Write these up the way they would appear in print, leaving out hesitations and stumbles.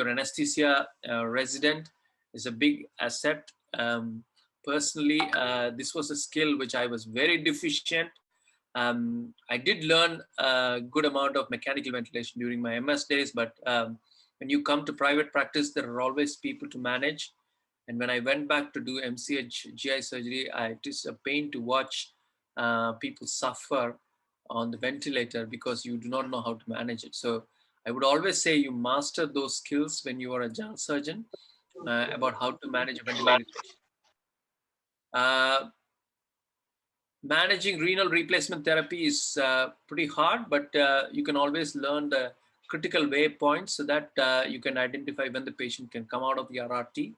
your anesthesia resident is a big asset. Personally, this was a skill which I was very deficient. I did learn a good amount of mechanical ventilation during my MS days, but when you come to private practice, there are always people to manage. And when I went back to do MCH GI surgery, it is a pain to watch people suffer on the ventilator because you do not know how to manage it. So I would always say you master those skills when you are a general surgeon about how to manage a ventilated patient. Managing renal replacement therapy is pretty hard, but you can always learn the critical waypoints so that you can identify when the patient can come out of the RRT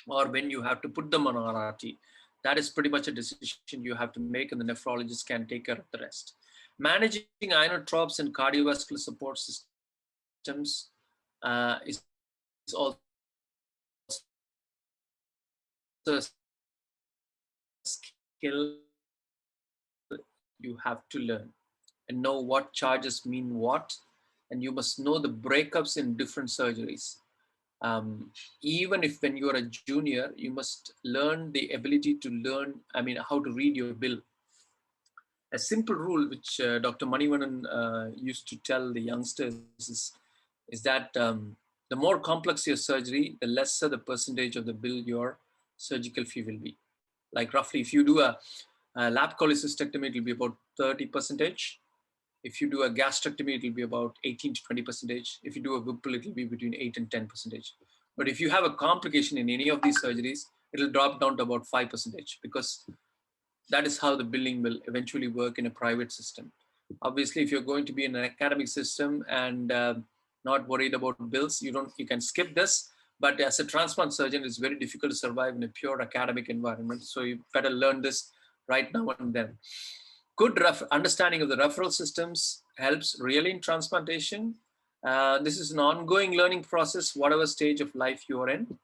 or when you have to put them on RRT. That is pretty much a decision you have to make, and the nephrologist can take care of the rest. Managing inotropes and cardiovascular support systems is also a skill you have to learn and know what charges mean what, and you must know the breakups in different surgeries. Even if when you're a junior, you must learn the ability to learn, how to read your bill. A simple rule which Dr. Manivanan used to tell the youngsters is that the more complex your surgery, the lesser the percentage of the bill your surgical fee will be. Like roughly, if you do a lap cholecystectomy, it will be about 30%. If you do a gastrectomy, it will be about 18 to 20%. If you do a Whipple, it will be between 8 and 10%. But if you have a complication in any of these surgeries, it will drop down to about 5% because that is how the billing will eventually work in a private system. Obviously, if you're going to be in an academic system and not worried about bills, you can skip this. But as a transplant surgeon, it's very difficult to survive in a pure academic environment. So you better learn this right now and then. Good understanding of the referral systems helps really in transplantation. This is an ongoing learning process, whatever stage of life you are in.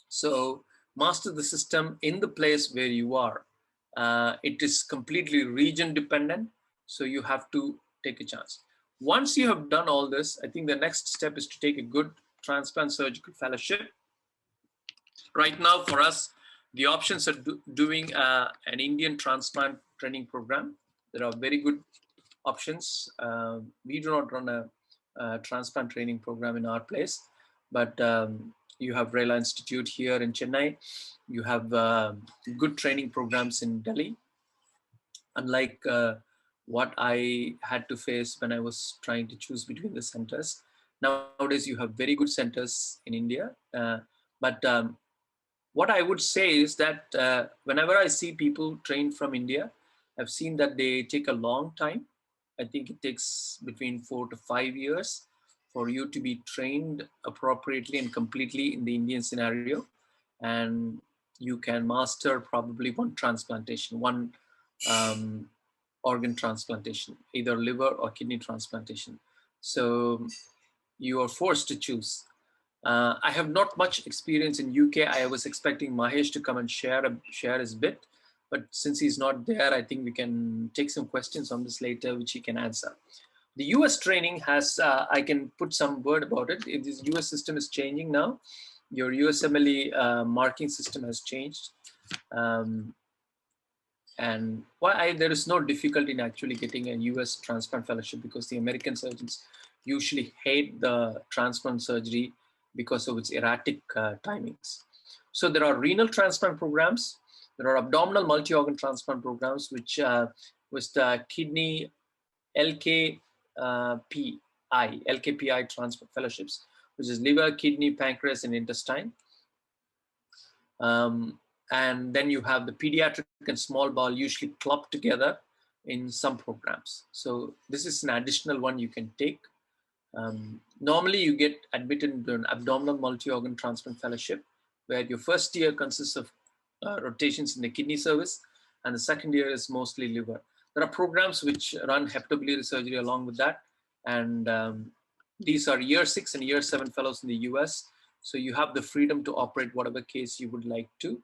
So master the system in the place where you are. It is completely region dependent, so you have to take a chance. Once you have done all this, I think the next step is to take a good transplant surgical fellowship. Right now for us, the options are doing an Indian transplant training program. There are very good options. We do not run a transplant training program in our place, but you have Rela Institute here in Chennai. You have good training programs in Delhi. Unlike what I had to face when I was trying to choose between the centers. Nowadays, you have very good centers in India. But what I would say is that whenever I see people trained from India, I've seen that they take a long time. I think it takes between 4 to 5 years for you to be trained appropriately and completely in the Indian scenario. And you can master probably one transplantation, one organ transplantation, either liver or kidney transplantation. So you are forced to choose. I have not much experience in UK. I was expecting Mahesh to come and share his bit, but since he's not there, I think we can take some questions on this later, which he can answer. The US training has, I can put some word about it. If this US system is changing now, your USMLE marking system has changed. And there is no difficulty in actually getting a US transplant fellowship because the American surgeons usually hate the transplant surgery because of its erratic timings. So there are renal transplant programs. There are abdominal multi-organ transplant programs, which was the kidney LKPI transplant fellowships, which is liver, kidney, pancreas, and intestine. And then you have the pediatric and small bowel usually clubbed together in some programs. So this is an additional one you can take. Normally you get admitted into an abdominal multi-organ transplant fellowship, where your first year consists of rotations in the kidney service, and the second year is mostly liver. There are programs which run hepatobiliary surgery along with that, and these are year 6 and year 7 fellows in the US. So you have the freedom to operate whatever case you would like to.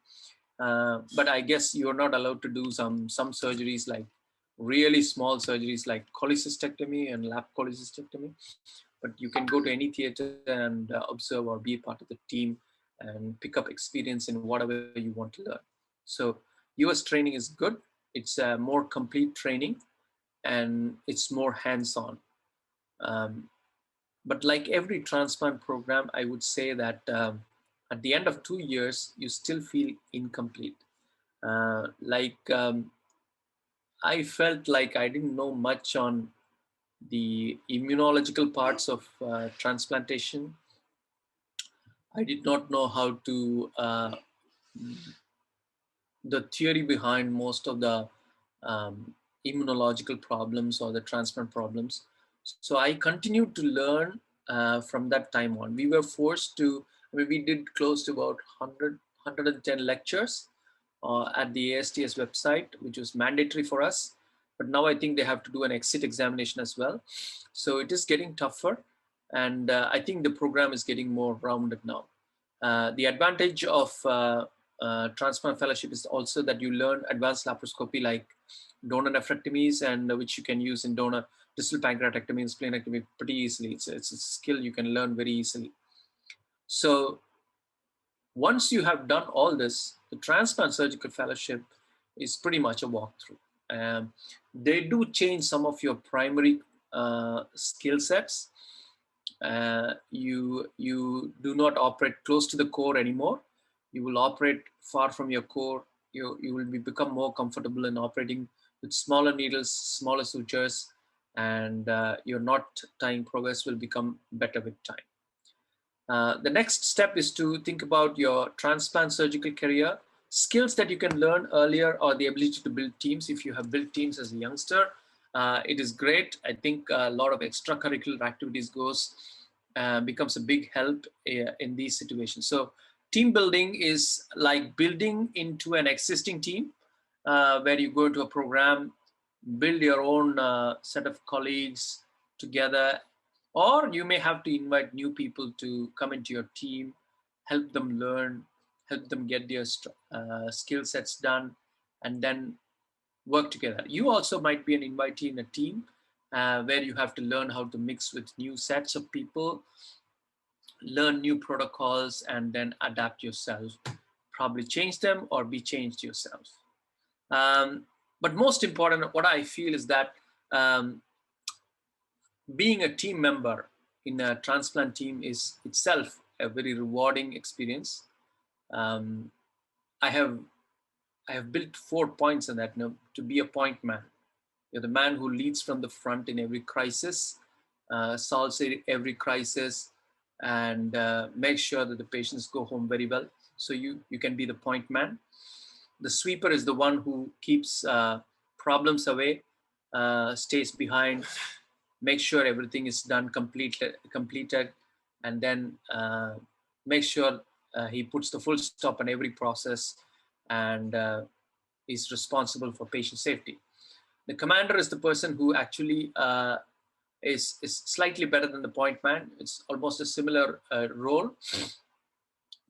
But I guess you're not allowed to do some surgeries, like really small surgeries like cholecystectomy and lap cholecystectomy. but you can go to any theater and observe or be a part of the team and pick up experience in whatever you want to learn. So US training is good. It's a more complete training and it's more hands-on. Um, but like every transplant program, I would say that at the end of 2 years, you still feel incomplete. I felt like I didn't know much on the immunological parts of transplantation. I did not know how to the theory behind most of the um, immunological problems or the transplant problems. So I continued to learn from that time on. We were forced to, I mean, we did close to about 110 lectures at the ASTS website, which was mandatory for us. But now I think they have to do an exit examination as well. So it is getting tougher. And I think the program is getting more rounded now. The advantage of transplant fellowship is also that you learn advanced laparoscopy like donor nephrectomies, and which you can use in donor distal pancreatectomy and splenectomy pretty easily. It's a skill you can learn very easily. So once you have done all this, the transplant surgical fellowship is pretty much a walkthrough. They do change some of your primary skill sets. You do not operate close to the core anymore. You will operate far from your core. You will become more comfortable in operating with smaller needles, smaller sutures, and your knot tying progress will become better with time. The next step is to think about your transplant surgical career. Skills that you can learn earlier or the ability to build teams. If you have built teams as a youngster, it is great. I think a lot of extracurricular activities becomes a big help in these situations. So team building is like building into an existing team where you go into a program, build your own set of colleagues together, or you may have to invite new people to come into your team, help them learn, help them get their skill sets done, and then work together. You also might be an invitee in a team where you have to learn how to mix with new sets of people, learn new protocols, and then adapt yourself, probably change them or be changed yourself. But most important, what I feel is that um, being a team member in a transplant team is itself a very rewarding experience. Um, I have built 4 points on that. To be a point man, you're the man who leads from the front in every crisis, solves every crisis, and makes sure that the patients go home very well. So you can be the point man. The sweeper is the one who keeps problems away, stays behind, make sure everything is done completed, and then make sure he puts the full stop on every process and is responsible for patient safety. The commander is the person who actually is slightly better than the point man. It's almost a similar role.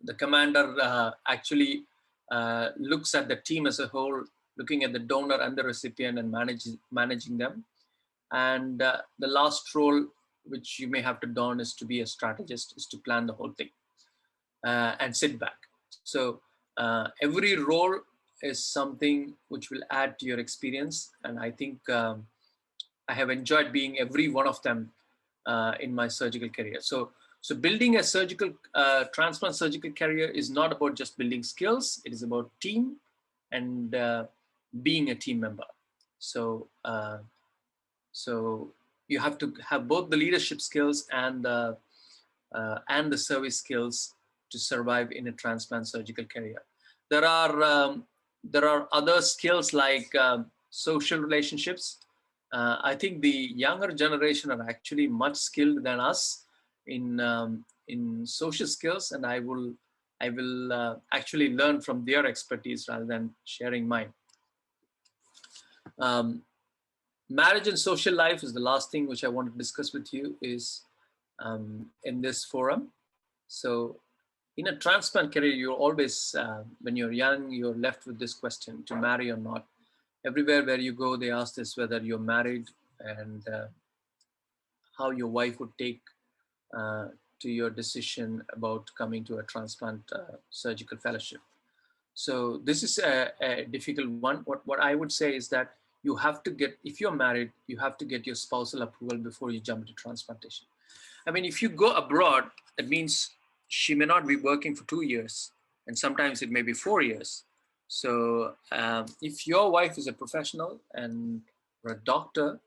The commander actually looks at the team as a whole, looking at the donor and the recipient and managing them. And the last role, which you may have to don, is to be a strategist, is to plan the whole thing and sit back. So every role is something which will add to your experience. And I think I have enjoyed being every one of them in my surgical career. So building a transplant surgical career is not about just building skills. It is about team and being a team member. So you have to have both the leadership skills and the service skills to survive in a transplant surgical career. There are other skills like social relationships. I think the younger generation are actually much skilled than us in social skills, and I will actually learn from their expertise rather than sharing mine. Marriage and social life is the last thing which I want to discuss with you is in this forum. So in a transplant career, you're always, when you're young, you're left with this question, to marry or not. Everywhere where you go, they ask this, whether you're married and how your wife would take to your decision about coming to a transplant surgical fellowship. So this is a difficult one. What I would say is that you have to get, if you're married, you have to get your spousal approval before you jump into transplantation. I mean, if you go abroad, that means she may not be working for 2 years, and sometimes it may be 4 years. So if your wife is a professional and or a doctor,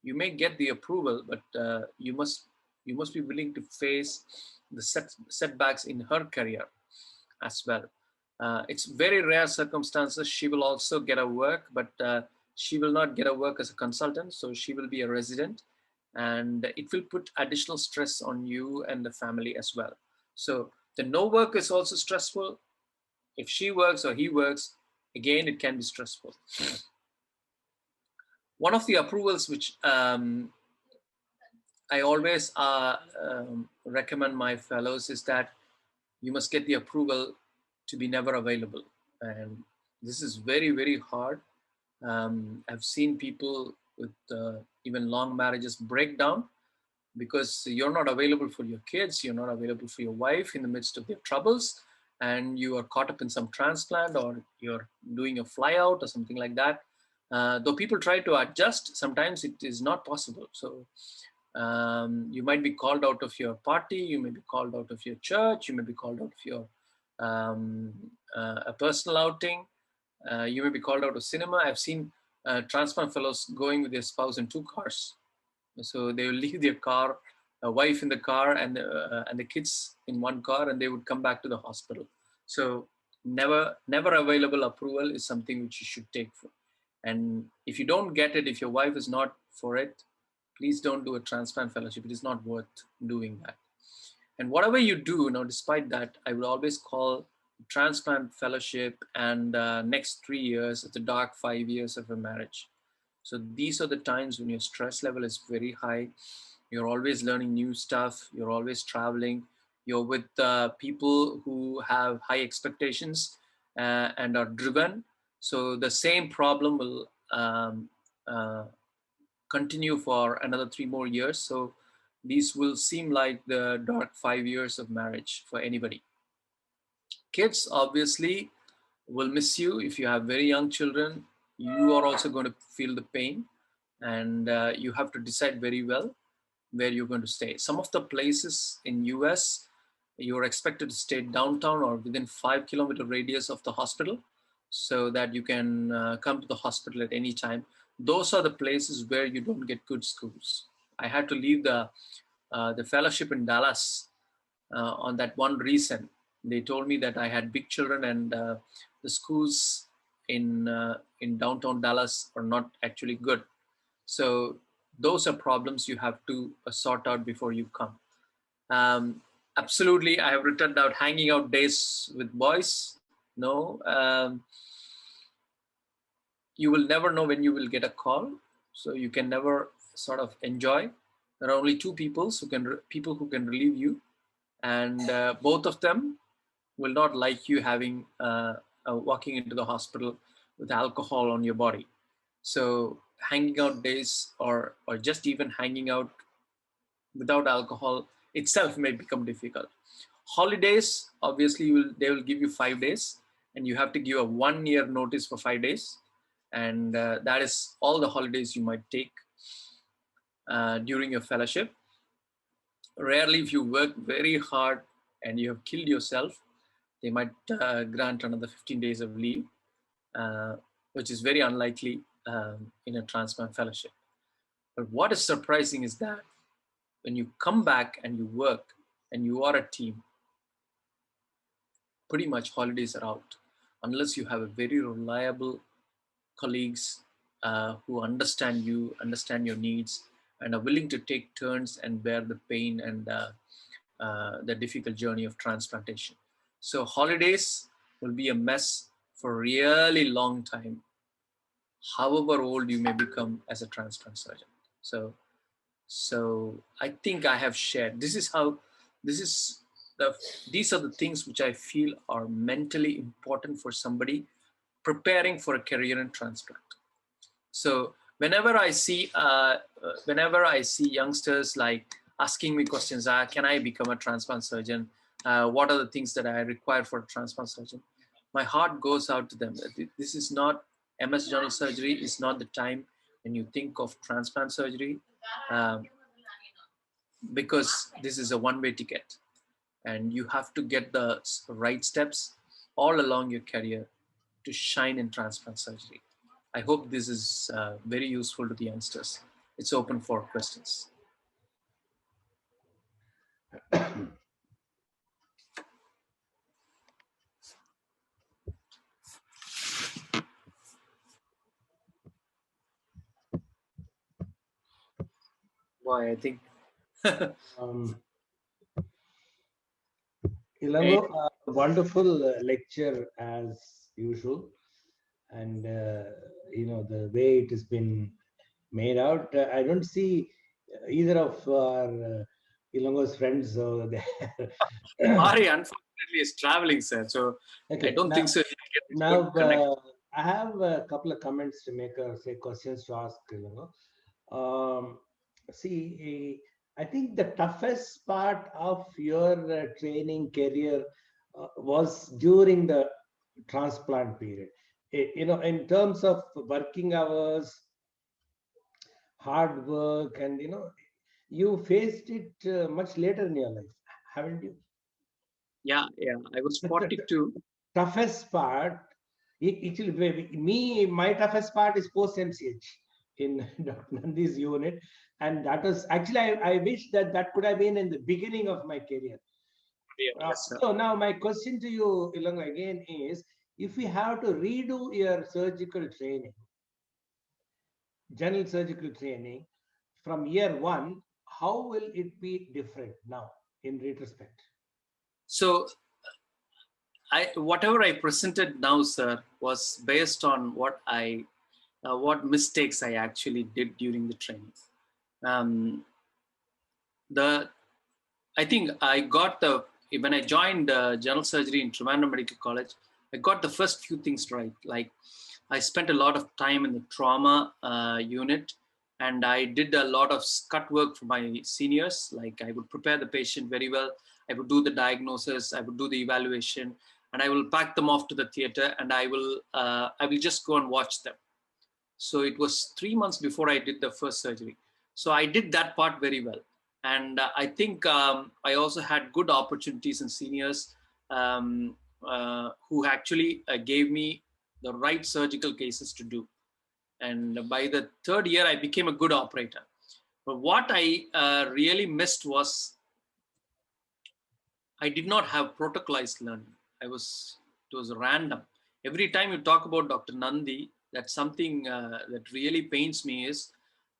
you may get the approval, but you must be willing to face the setbacks in her career as well. It's very rare circumstances she will also get a work, but she will not get a work as a consultant, so she will be a resident, and it will put additional stress on you and the family as well. So the no work is also stressful. If she works or he works, again, it can be stressful. One of the approvals which I always recommend my fellows is that you must get the approval to be never available. And this is very, very hard. I've seen people with even long marriages break down because you're not available for your kids, you're not available for your wife in the midst of their troubles, and you are caught up in some transplant or you're doing a fly out or something like that. Though people try to adjust, sometimes it is not possible. So you might be called out of your party, you may be called out of your church, you may be called out of your um, a personal outing, you may be called out of cinema. I've seen transplant fellows going with their spouse in 2 cars. So they will leave their car, a wife in the car, and the kids in one car, and they would come back to the hospital. So never available approval is something which you should take for. And if you don't get it, if your wife is not for it, please don't do a transplant fellowship. It is not worth doing that. And whatever you do, now, despite that, I would always call transplant fellowship and next 3 years the dark 5 years of a marriage. So these are the times when your stress level is very high. You're always learning new stuff. You're always traveling. You're with people who have high expectations and are driven. So the same problem will uh, continue for another 3 more years. So these will seem like the dark 5 years of marriage for anybody. Kids obviously will miss you. If you have very young children, you are also going to feel the pain, and you have to decide very well where you're going to stay. Some of the places in US, you're expected to stay downtown or within 5 kilometer radius of the hospital so that you can come to the hospital at any time. Those are the places where you don't get good schools. I had to leave the fellowship in Dallas on that one reason. They told me that I had big children, and the schools in downtown Dallas are not actually good. So those are problems you have to sort out before you come. Um, Absolutely, I have written down hanging out days with boys. No, you will never know when you will get a call, so you can never sort of enjoy. There are only two people who can relieve you, and both of them will not like you having walking into the hospital with alcohol on your body. So hanging out days or just even hanging out without alcohol itself may become difficult. Holidays, obviously, they will give you 5 days, and you have to give a 1 year notice for 5 days, and that is all the holidays you might take during your fellowship. Rarely, if you work very hard and you have killed yourself, they might grant another 15 days of leave, uh, which is very unlikely in a transplant fellowship. But what is surprising is that when you come back and you work and you are a team, pretty much holidays are out, unless you have a very reliable colleagues who understand you, understand your needs, and are willing to take turns and bear the pain and the difficult journey of transplantation. So holidays will be a mess for a really long time, however old you may become as a transplant surgeon. So I think I have shared. This is these are the things which I feel are mentally important for somebody preparing for a career in transplant. So whenever I see youngsters like asking me questions. Can I become a transplant surgeon? What are the things that I require for a transplant surgeon? My heart goes out to them. This is not MS general surgery. Is not the time when you think of transplant surgery, um, because this is a one-way ticket, and you have to get the right steps all along your career to shine in transplant surgery. I hope this is very useful to the youngsters. It's open for questions. Boy, I think Ilango, wonderful lecture as usual, and the way it has been made out. I don't see either of our Ilango's friends over there. Ari, unfortunately, is traveling, sir. So I Okay, don't think so. He'll get this now good connect. I have a couple of comments to make, or say questions to ask. See, I think the toughest part of your training career was during the transplant period. In terms of working hours, hard work, and you faced it much later in your life, haven't you? Yeah, yeah. I was 42. Toughest part, it will be me. My toughest part is post MCH in Dr. Nandi's unit, and that was actually I wish that that could have been in the beginning of my career. Yeah, yes, sir. So now my question to you, Ilango, again is: if we have to redo your surgical training, general surgical training, from year one, how will it be different now in retrospect? So whatever I presented now, sir, was based on what mistakes I actually did during the training. Um, the I think I got when I joined general surgery in Trivandrum Medical College, I got the first few things right. Like I spent a lot of time in the trauma unit, and I did a lot of cut work for my seniors. Like I would prepare the patient very well. I would do the diagnosis. I would do the evaluation, and I will pack them off to the theater, and I will just go and watch them. So it was 3 months before I did the first surgery. So I did that part very well. And I think I also had good opportunities in seniors who actually gave me the right surgical cases to do. And by the third year, I became a good operator. But what I really missed was I did not have protocolized learning. It was random. Every time you talk about Dr. Nandi, that's something that really pains me is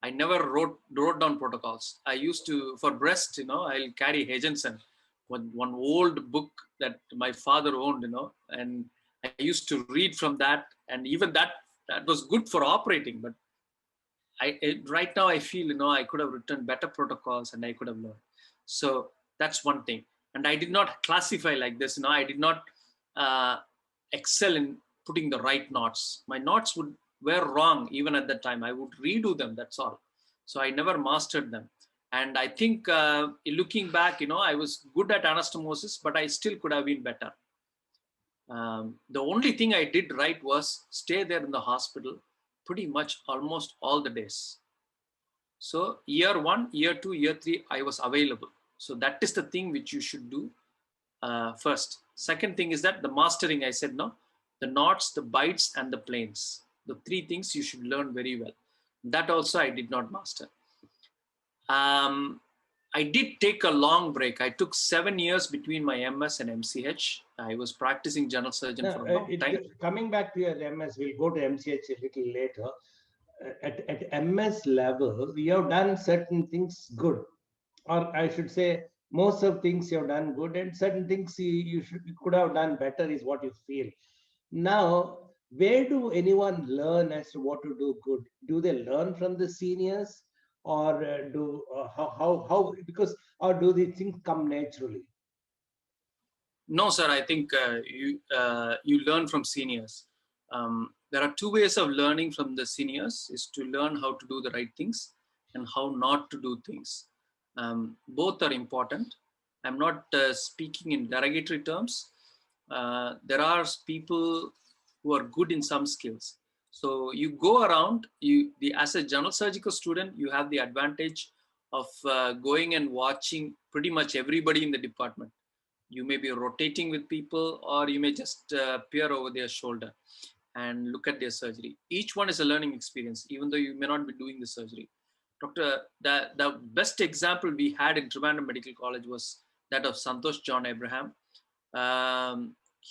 I never wrote down protocols. I used to, for breast, I'll carry Hagensen, one old book that my father owned, and I used to read from that. And even that was good for operating, but right now I feel I could have written better protocols and I could have learned. So that's one thing. And I did not classify like this. I did not uh, excel in putting the right knots. My knots were wrong even at that time. I would redo them. That's all. So I never mastered them. And I think looking back, I was good at anastomosis, but I still could have been better. The only thing I did right was stay there in the hospital pretty much almost all the days. So year 1, year 2, year 3, I was available. So that is the thing which you should do first. Second thing is that the mastering, I said, no, the knots, the bites, and the planes. The 3 things you should learn very well. That also I did not master. I did take a long break. I took 7 years between my MS and MCH. I was practicing general surgeon for a long time. Coming back to your MS, we'll go to MCH a little later. At MS level, you have done certain things good, or I should say, most of things you have done good, and certain things you could have done better is what you feel. Now, where do anyone learn as to what to do good? Do they learn from the seniors, or do how because, or do these things come naturally? No, sir. I think you learn from seniors. There are 2 ways of learning from the seniors: is to learn how to do the right things and how not to do things. Both are important. I'm not speaking in derogatory terms. There are people who are good in some skills. So you go around, as a general surgical student, you have the advantage of going and watching pretty much everybody in the department. You may be rotating with people, or you may just peer over their shoulder and look at their surgery. Each one is a learning experience, even though you may not be doing the surgery. The best example we had in Trivandrum Medical College was that of Santosh John Abraham.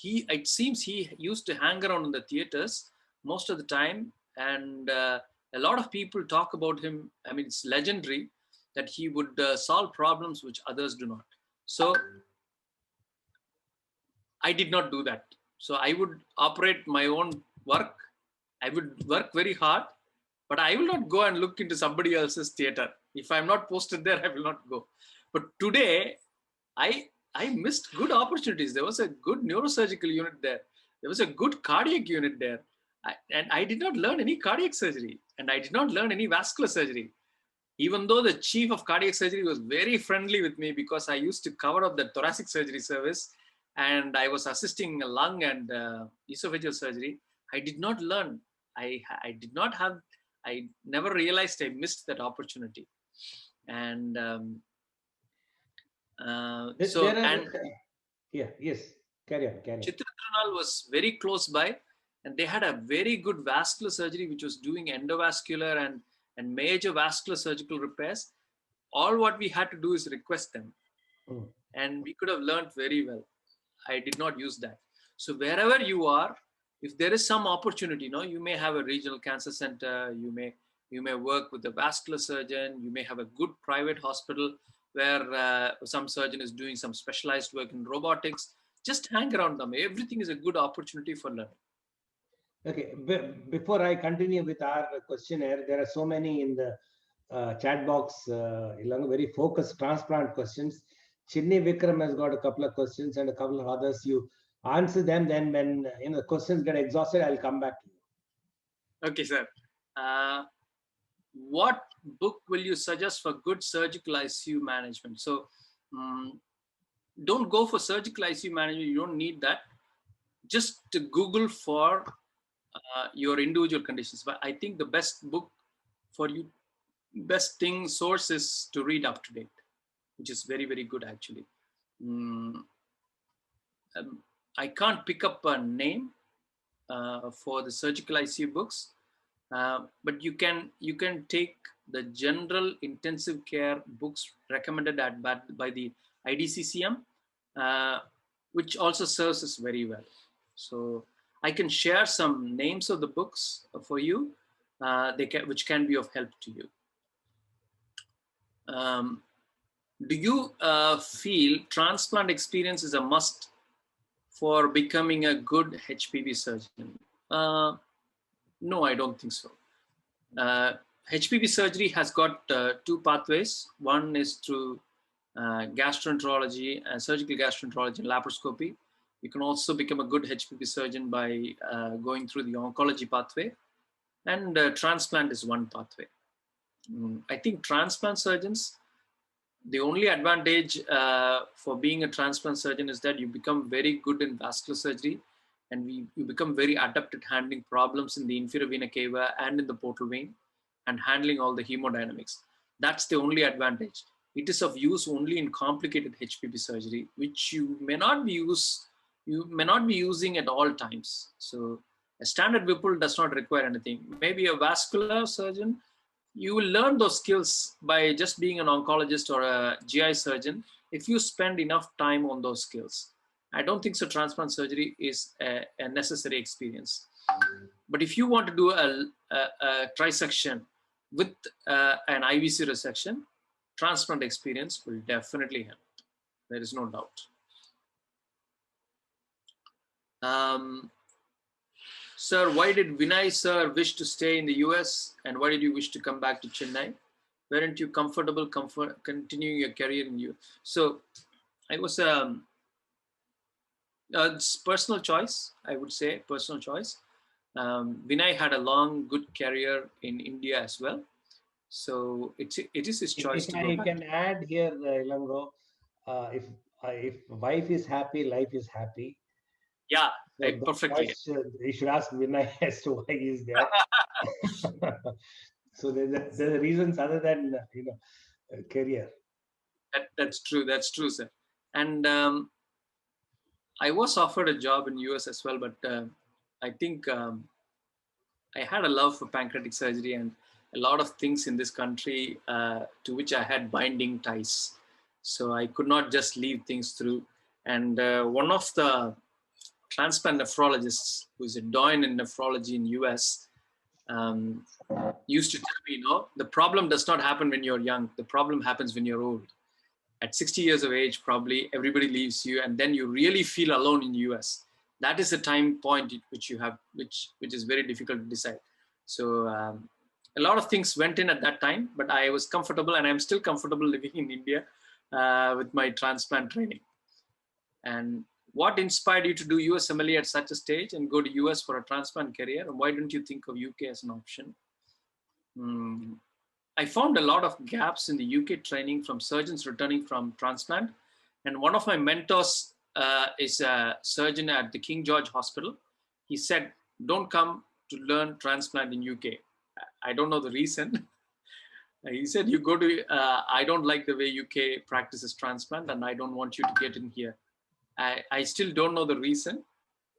It seems he used to hang around in the theaters most of the time, and a lot of people talk about him. I mean, it's legendary that he would solve problems which others do not. So I did not do that. So I would operate my own work. I would work very hard, but I will not go and look into somebody else's theater. If I'm not posted there, I will not go. But today, I missed good opportunities. There was a good neurosurgical unit there. There was a good cardiac unit there. And I did not learn any cardiac surgery, and I did not learn any vascular surgery. Even though the chief of cardiac surgery was very friendly with me because I used to cover up the thoracic surgery service and I was assisting lung and esophageal surgery, I did not learn. I did not have, I never realized I missed that opportunity. And There are, yeah, yes, carry on, carry on. Chitradhanal was very close by, and they had a very good vascular surgery which was doing endovascular and major vascular surgical repairs. All what we had to do is request them, and we could have learned very well. I did not use that. So wherever you are, if there is some opportunity, you may have a regional cancer center, you may work with a vascular surgeon, you may have a good private hospital where some surgeon is doing some specialized work in robotics. Just hang around them. Everything is a good opportunity for learning. Okay, before I continue with our questionnaire, there are so many in the chat box, very focused transplant questions. Chinni Vikram has got a couple of questions and a couple of others. You answer them, then when the questions get exhausted, I'll come back to you. Okay, sir. What book will you suggest for good surgical ICU management? So don't go for surgical ICU management. You don't need that. Just to Google for your individual conditions. But I think the best book for you, best thing source is to read Up to Date, which is very, very good actually. I can't pick up a name for the surgical ICU books, but you can take the general intensive care books recommended by the IDCCM, which also serves us very well. So I can share some names of the books for you, which can be of help to you. Do you feel transplant experience is a must for becoming a good HPV surgeon? No, I don't think so. HPV surgery has got two pathways. One is through gastroenterology, surgical gastroenterology and laparoscopy. You can also become a good HPV surgeon by going through the oncology pathway. And transplant is one pathway. I think transplant surgeons, the only advantage for being a transplant surgeon is that you become very good in vascular surgery, and you become very adept at handling problems in the inferior vena cava and in the portal vein, and handling all the hemodynamics. That's the only advantage. It is of use only in complicated HPV surgery, which you may not be using at all times. So a standard Whipple does not require anything. Maybe a vascular surgeon, you will learn those skills by just being an oncologist or a GI surgeon if you spend enough time on those skills. I don't think so transplant surgery is a necessary experience. But if you want to do a trisection with an IVC resection, transplant experience will definitely help. There is no doubt. Sir, why did Vinay sir wish to stay in the US, and why did you wish to come back to Chennai? Weren't you comfortable continuing your career in US? So I was it's personal choice, I would say, personal choice. Vinay had a long, good career in India as well. So it is his choice If to go I back. can add here, Ilango, if wife is happy, life is happy. Yeah, So that perfectly. choice you should ask Vinay as to why he is there. So there are reasons other than career. That's true. That's true, sir. And I was offered a job in US as well, but I think I had a love for pancreatic surgery and a lot of things in this country to which I had binding ties. So I could not just leave things through. And one of the transplant nephrologists, who is a doyen in nephrology in US, um, used to tell me, the problem does not happen when you're young. The problem happens when you're old. At 60 years of age, probably everybody leaves you, and then you really feel alone in US. That is the time point which you have, which is very difficult to decide. So a lot of things went in at that time, but I was comfortable, and I'm still comfortable living in India with my transplant training. And what inspired you to do USMLE at such a stage and go to US for a transplant career? And why didn't you think of UK as an option? Hmm. I found a lot of gaps in the UK training from surgeons returning from transplant. And one of my mentors is a surgeon at the King George Hospital. He said, don't come to learn transplant in UK. I don't know the reason. He said, you go to, I don't like the way UK practices transplant and I don't want you to get in here. I still don't know the reason,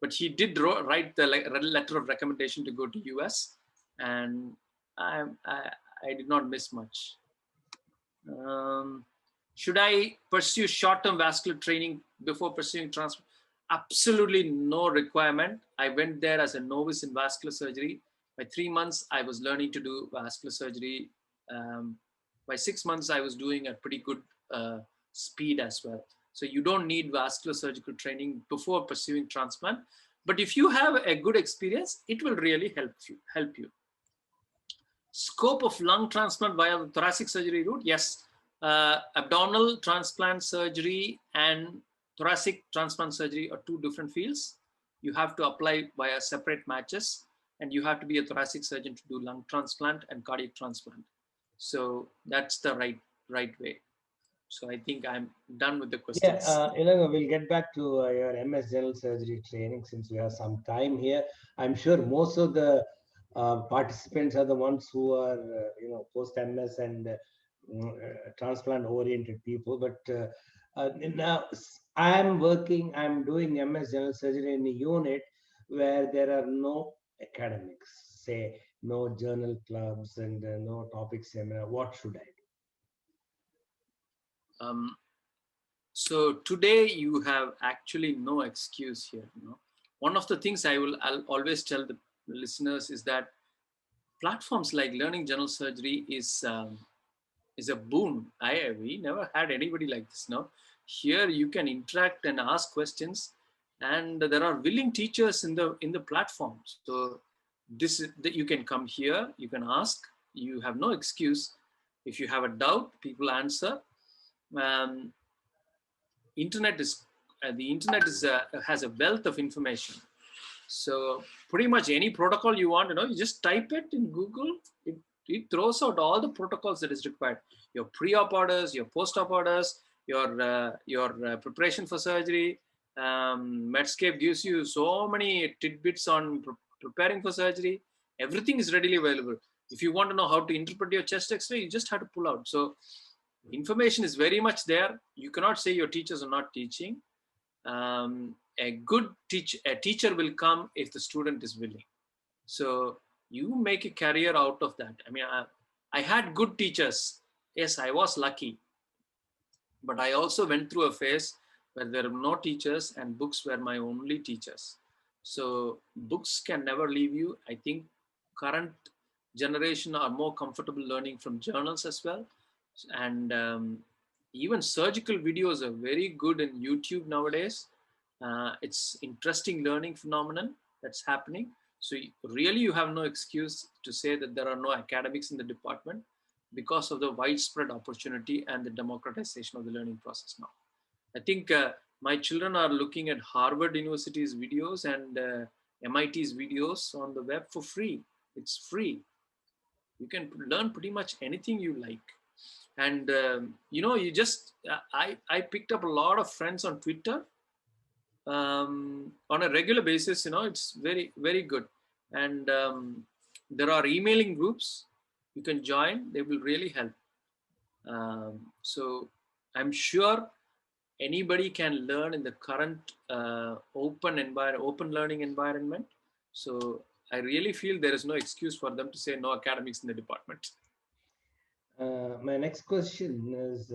but he did write the letter of recommendation to go to US, and I did not miss much. Um, should I pursue short-term vascular training before pursuing transplant? Absolutely no requirement. I went there as a novice in vascular surgery. By 3 months, I was learning to do vascular surgery. Um, by 6 months, I was doing a pretty good speed as well. So you don't need vascular surgical training before pursuing transplant. But if you have a good experience, it will really help you. Scope of lung transplant via the thoracic surgery route? Yes. Abdominal transplant surgery and thoracic transplant surgery are two different fields. You have to apply via separate matches, and you have to be a thoracic surgeon to do lung transplant and cardiac transplant. So that's the right way. So I think I'm done with the Yeah, questions. Ilango, we'll get back to your MS General Surgery training since we have some time here. I'm sure most of the participants are the ones who are, post MS and transplant oriented people. But now I'm doing MS General Surgery in a unit where there are no academics, say no journal clubs and no topic seminar. What should I do? Um, so today you have actually no excuse here. One of the things I'll always tell the listeners is that platforms like Learning General Surgery is a boon. We never had anybody like this. No, here you can interact and ask questions, and there are willing teachers in the platform. So this is that you can come here, you can ask. You have no excuse. If you have a doubt, people answer. Um, internet is the internet is has a wealth of information. So pretty much any protocol you want, you just type it in Google. It throws out all the protocols that is required. Your pre-op orders, your post-op orders, your preparation for surgery. Medscape gives you so many tidbits on preparing for surgery. Everything is readily available. If you want to know how to interpret your chest X-ray, you just have to pull out. So information is very much there. You cannot say your teachers are not teaching. A teacher will come if the student is willing. So you make a career out of that. I mean, I had good teachers. Yes, I was lucky, but I also went through a phase where there were no teachers and books were my only teachers. So books can never leave you. I think current generation are more comfortable learning from journals as well. And even surgical videos are very good in YouTube nowadays. It's interesting learning phenomenon that's happening. So really you have no excuse to say that there are no academics in the department because of the widespread opportunity and the democratization of the learning process now. I think my children are looking at Harvard University's videos and MIT's videos on the web for free. It's free. You can learn pretty much anything you like. And you just I picked up a lot of friends on Twitter on a regular basis. It's very, very good. And there are emailing groups you can join. They will really help. So I'm sure anybody can learn in the current open learning environment. So I really feel there is no excuse for them to say no academics in the department. My next question is,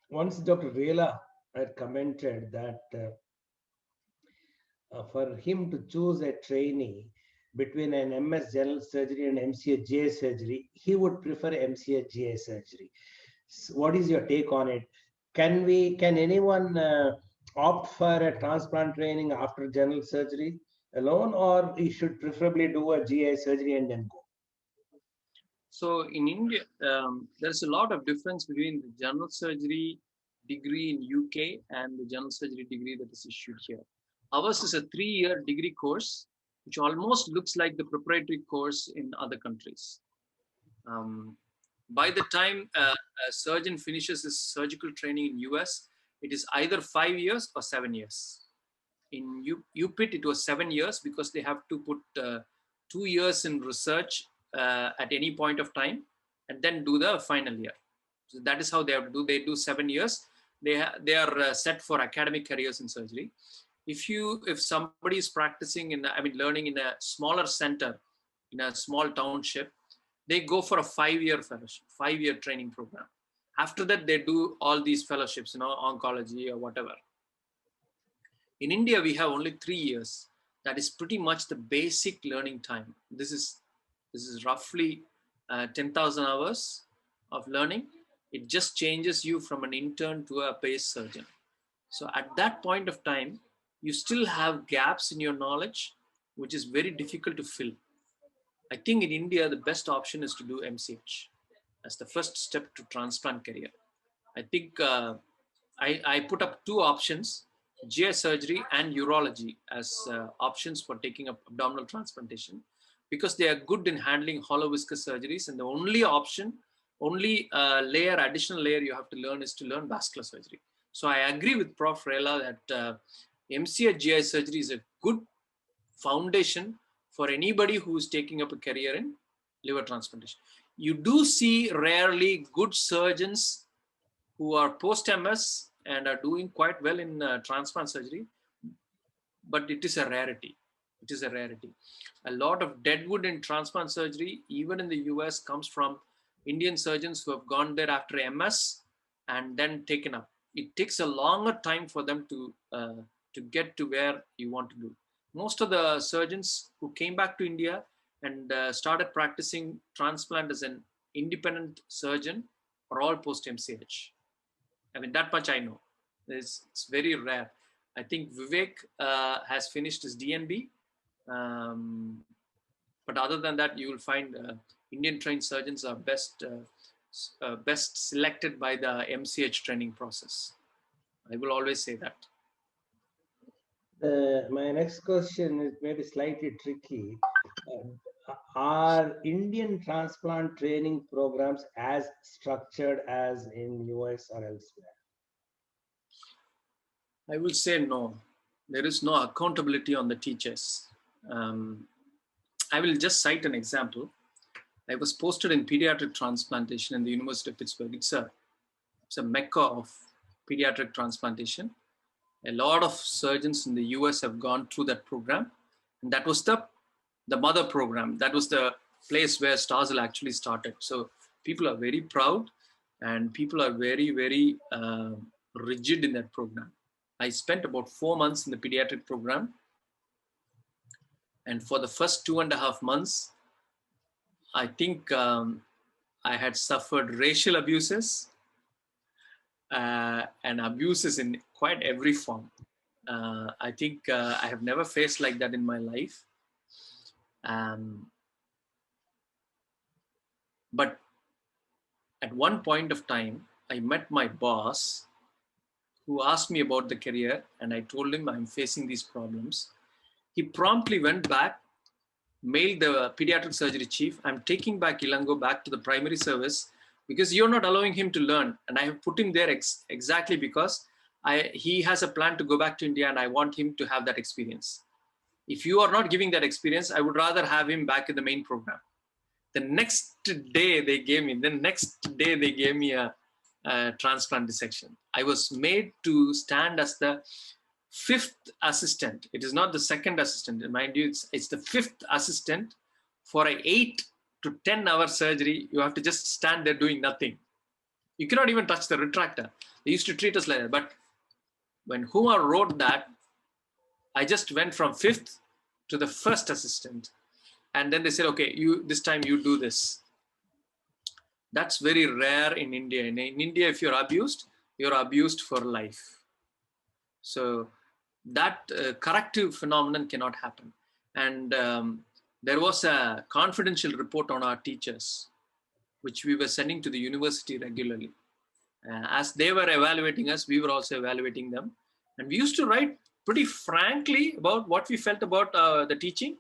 once Dr. Rela had commented that for him to choose a trainee between an MS general surgery and MCH GI surgery, he would prefer MCH GI surgery. So what is your take on it? Can anyone opt for a transplant training after general surgery alone, or he should preferably do a GI surgery and then go? So in India, there's a lot of difference between the general surgery degree in UK and the general surgery degree that is issued here. Ours is a 3-year degree course, which almost looks like the preparatory course in other countries. By the time a surgeon finishes his surgical training in US, it is either 5 years or 7 years. In UPIT, it was 7 years because they have to put 2 years in research at any point of time and then do the final year. So that is how they have to do. They do 7 years. They are set for academic careers in surgery. If somebody is practicing learning in a smaller center, in a small township, they go for a 5-year fellowship, 5-year training program. After that, they do all these fellowships, oncology or whatever. In India, we have only 3 years. That is pretty much the basic learning time. This is roughly 10,000 hours of learning. It just changes you from an intern to a base surgeon. So at that point of time, you still have gaps in your knowledge, which is very difficult to fill. I think in India, the best option is to do MCH as the first step to transplant career. I think I put up 2 options, GI surgery and urology, as options for taking up abdominal transplantation, because they are good in handling hollow viscous surgeries. And the only additional layer you have to learn is to learn vascular surgery. So I agree with Prof. Rela that MCH GI surgery is a good foundation for anybody who is taking up a career in liver transplantation. You do see rarely good surgeons who are post-MS and are doing quite well in transplant surgery, but it is a rarity. It is a rarity. A lot of deadwood in transplant surgery, even in the US, comes from Indian surgeons who have gone there after MS and then taken up. It takes a longer time for them to get to where you want to do. Most of the surgeons who came back to India and started practicing transplant as an independent surgeon are all post-MCH. That much I know. It's very rare. I think Vivek has finished his DNB. But other than that, you will find Indian trained surgeons are best selected by the MCH training process. I will always say that. My next question is maybe slightly tricky. Are Indian transplant training programs as structured as in US or elsewhere? I will say no. There is no accountability on the teachers. I will just cite an example. I was posted in pediatric transplantation in the University of Pittsburgh. It's a mecca of pediatric transplantation. A lot of surgeons in the US have gone through that program. And that was the mother program. That was the place where Starzl actually started. So people are very proud and people are very, very rigid in that program. I spent about 4 months in the pediatric program. And for the first 2.5 months, I think I had suffered racial abuses and abuses in quite every form. I think I have never faced like that in my life. But at one point of time, I met my boss who asked me about the career, and I told him I'm facing these problems. He promptly went back mailed the pediatric surgery chief, I'm taking back Ilango back to the primary service because you're not allowing him to learn. And I have put him there exactly because he has a plan to go back to India and I want him to have that experience. If you are not giving that experience, I would rather have him back in the main program. The next day they gave me a transplant dissection. I was made to stand as the fifth assistant. It is not the second assistant. Mind you, it's the fifth assistant for an 8 to 10 hour surgery. You have to just stand there doing nothing. You cannot even touch the retractor. They used to treat us like that. But when Huma wrote that, I just went from fifth to the first assistant. And then they said, okay, this time you do this. That's very rare in India. In India, if you're abused for life. So that corrective phenomenon cannot happen. And there was a confidential report on our teachers, which we were sending to the university regularly. As they were evaluating us, we were also evaluating them. And we used to write pretty frankly about what we felt about the teaching.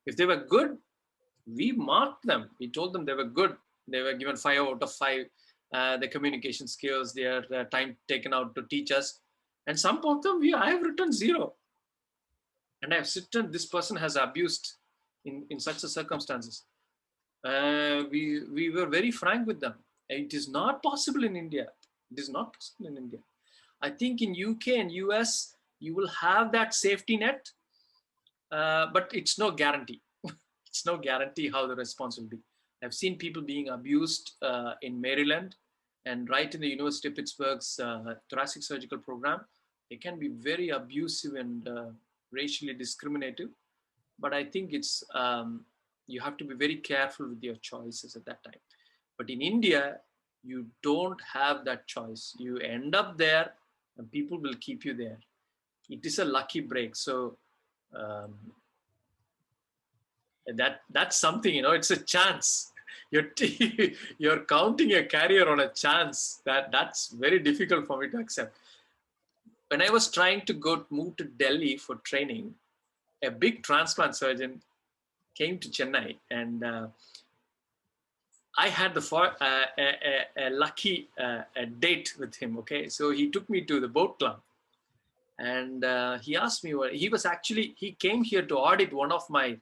If they were good, we marked them. We told them they were good. They were given 5 out of 5. The communication skills, their time taken out to teach us. And some of them, I have written 0. And I've written, this person has abused in such circumstances. We were very frank with them. It is not possible in India. It is not possible in India. I think in UK and US, you will have that safety net, but it's no guarantee. It's no guarantee how the response will be. I've seen people being abused in Maryland and right in the University of Pittsburgh's thoracic surgical program. They can be very abusive and racially discriminative. But I think it's you have to be very careful with your choices at that time. But in India, you don't have that choice. You end up there and people will keep you there. It is a lucky break. So um, that's something, it's a chance. You're counting your career on a chance. That's very difficult for me to accept. When I was trying to move to Delhi for training, a big transplant surgeon came to Chennai, and I had a lucky date with him. Okay, so he took me to the boat club, and he asked me what he came here to audit one of my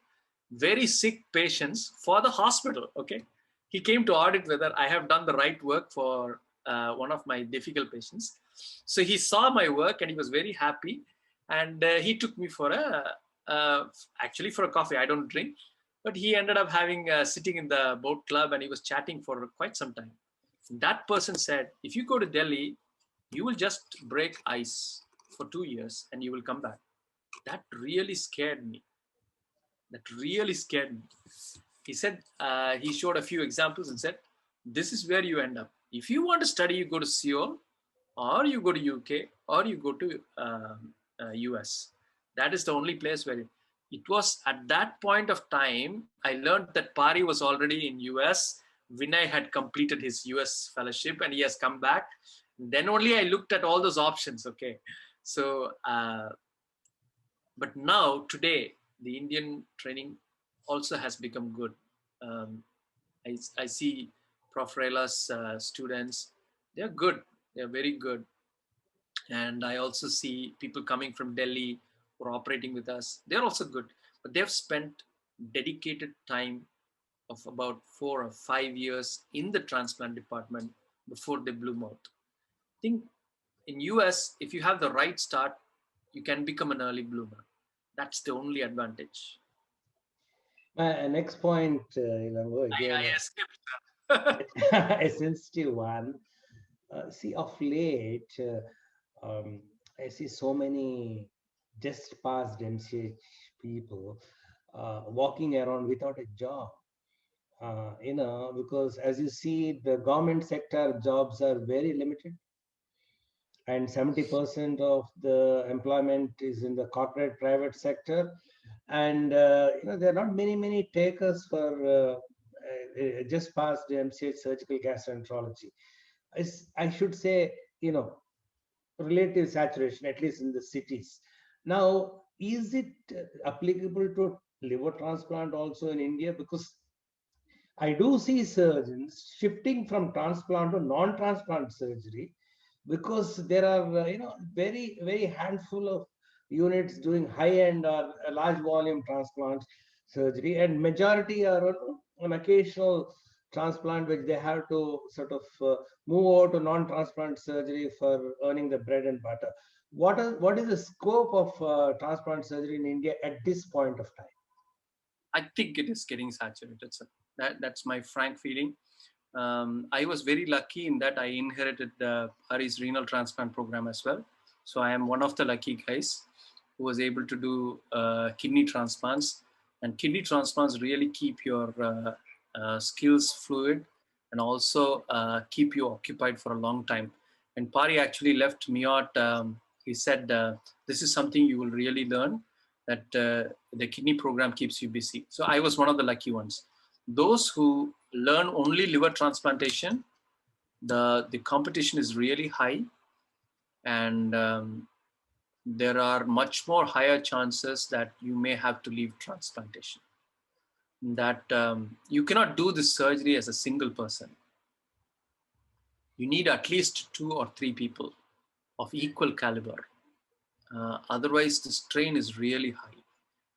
very sick patients for the hospital. Okay, he came to audit whether I have done the right work for one of my difficult patients. So he saw my work and he was very happy, and he took me for actually for a coffee. I don't drink, but he ended up sitting in the boat club, and he was chatting for quite some time. That person said, if you go to Delhi, you will just break ice for 2 years and you will come back. That really scared me. He said, he showed a few examples and said, this is where you end up. If you want to study, you go to Seoul, or you go to UK, or you go to US. That is the only place where it was. At that point of time, I learned that Pari was already in US. Vinay had completed his US fellowship and he has come back. Then only I looked at all those options. Okay. So, but now today, the Indian training also has become good. I see Prof. Raila's students, they're good. They're very good. And I also see people coming from Delhi who are operating with us. They're also good, but they've spent dedicated time of about 4 or 5 years in the transplant department before they bloom out. I think in US, if you have the right start, you can become an early bloomer. That's the only advantage. My next point, Ilango, again, I skipped. a sensitive one. See, of late, I see so many just past MCH people walking around without a job. Because as you see, the government sector jobs are very limited, and 70% of the employment is in the corporate private sector, and there are not many takers for just past the MCH surgical gastroenterology. I should say, relative saturation, at least in the cities. Now, is it applicable to liver transplant also in India? Because I do see surgeons shifting from transplant to non-transplant surgery because there are very handful of units doing high-end or large volume transplant surgery, and majority are an occasional transplant which they have to sort of move over to non-transplant surgery for earning the bread and butter. What is the scope of transplant surgery in India at this point of time? I think it is getting saturated, sir. That's my frank feeling. I was very lucky in that I inherited Hari's renal transplant program as well. So I am one of the lucky guys who was able to do kidney transplants. And kidney transplants really keep your skills fluid and also keep you occupied for a long time. And Pari actually left me out. He said, this is something you will really learn, that the kidney program keeps you busy. So I was one of the lucky ones. Those who learn only liver transplantation, the competition is really high, and there are much more higher chances that you may have to leave transplantation. That you cannot do this surgery as a single person. You need at least 2 or 3 people of equal caliber. Otherwise, the strain is really high.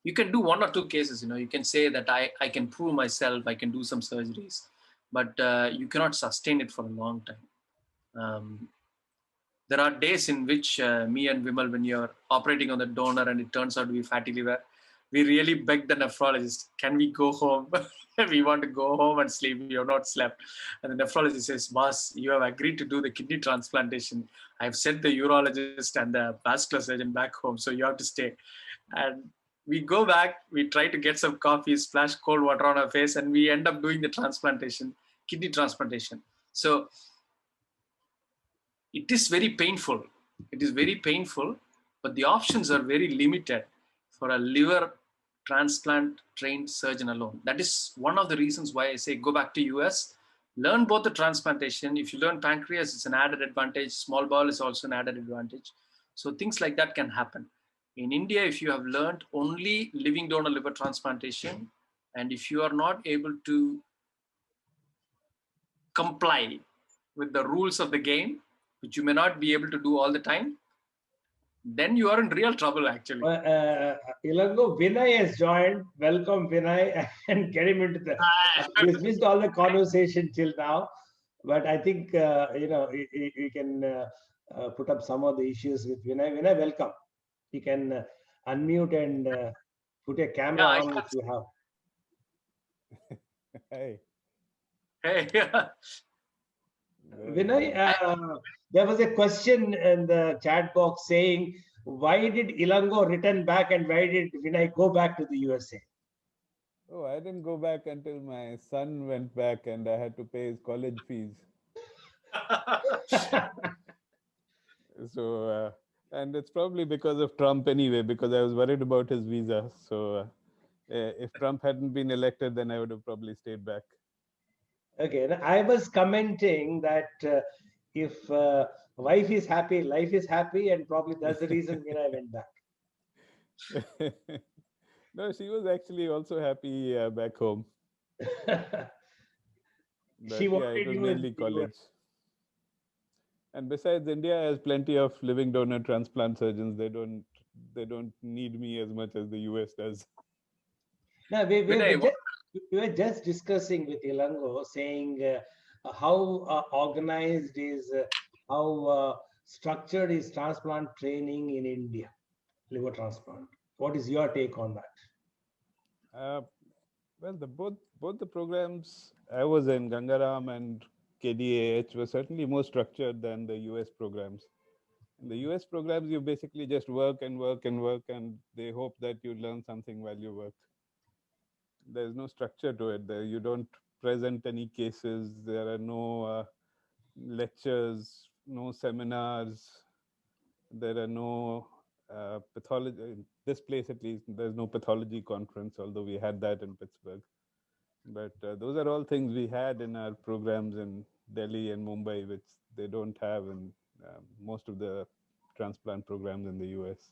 You can do 1 or 2 cases. You can say that I can prove myself, I can do some surgeries, but you cannot sustain it for a long time. Um, there are days in which me and Vimal, when you're operating on the donor and it turns out to be fatty liver, we really beg the nephrologist, can we go home? We want to go home and sleep. We have not slept. And the nephrologist says, boss, you have agreed to do the kidney transplantation. I've sent the urologist and the vascular surgeon back home, so you have to stay. And we go back, we try to get some coffee, splash cold water on our face, and we end up doing the transplantation, kidney transplantation. So it is very painful. It is very painful, but the options are very limited for a liver transplant trained surgeon alone. That is one of the reasons why I say go back to US, learn both the transplantation. If you learn pancreas, it's an added advantage. Small bowel is also an added advantage. So things like that can happen. In India, if you have learned only living donor liver transplantation, and if you are not able to comply with the rules of the game, which you may not be able to do all the time, then you are in real trouble actually. Ilango, Vinay has joined. Welcome, Vinay, and get him into the. He's missed all the conversation till now, but I think we can put up some of the issues with Vinay. Vinay, welcome. You can unmute and put your camera Yeah, I on if can't. you have. Hey, Hey, very Vinay, good. there was a question in the chat box saying, why did Ilango return back and why did Vinay go back to the USA? Oh, I didn't go back until my son went back and I had to pay his college fees. So, and it's probably because of Trump anyway, because I was worried about his visa. So, if Trump hadn't been elected, then I would have probably stayed back. Okay, and I was commenting that if wife is happy, life is happy, and probably that's the reason Vinay went No, she was actually also happy back home. back. She But yeah, it wanted was you in mainly the US. college. And besides, India has plenty of living donor transplant surgeons. They don't need me as much as the US does. No, Vinay, we were just discussing with Ilango, saying how organized is, how structured is transplant training in India, liver transplant. What is your take on that? Uh, well, the both the programs I was in, Gangaram and KDAH, were certainly more structured than the US programs. In the US programs, you basically just work and work and work, and they hope that you learn something while you work. There's no structure to it. You don't present any cases. There are no lectures, no seminars. There are no pathology. In this place, at least, there's no pathology conference, although we had that in Pittsburgh. But those are all things we had in our programs in Delhi and Mumbai, which they don't have in most of the transplant programs in the US.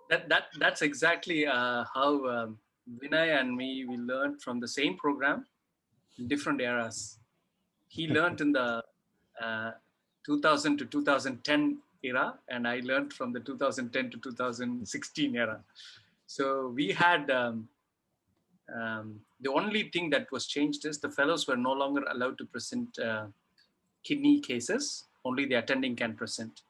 That's exactly how Vinay and me, we learned from the same program in different eras. He learned in the uh, 2000 to 2010 era, and I learned from the 2010 to 2016 era. So we had the only thing that was changed is the fellows were no longer allowed to present kidney cases. Only the attending can present.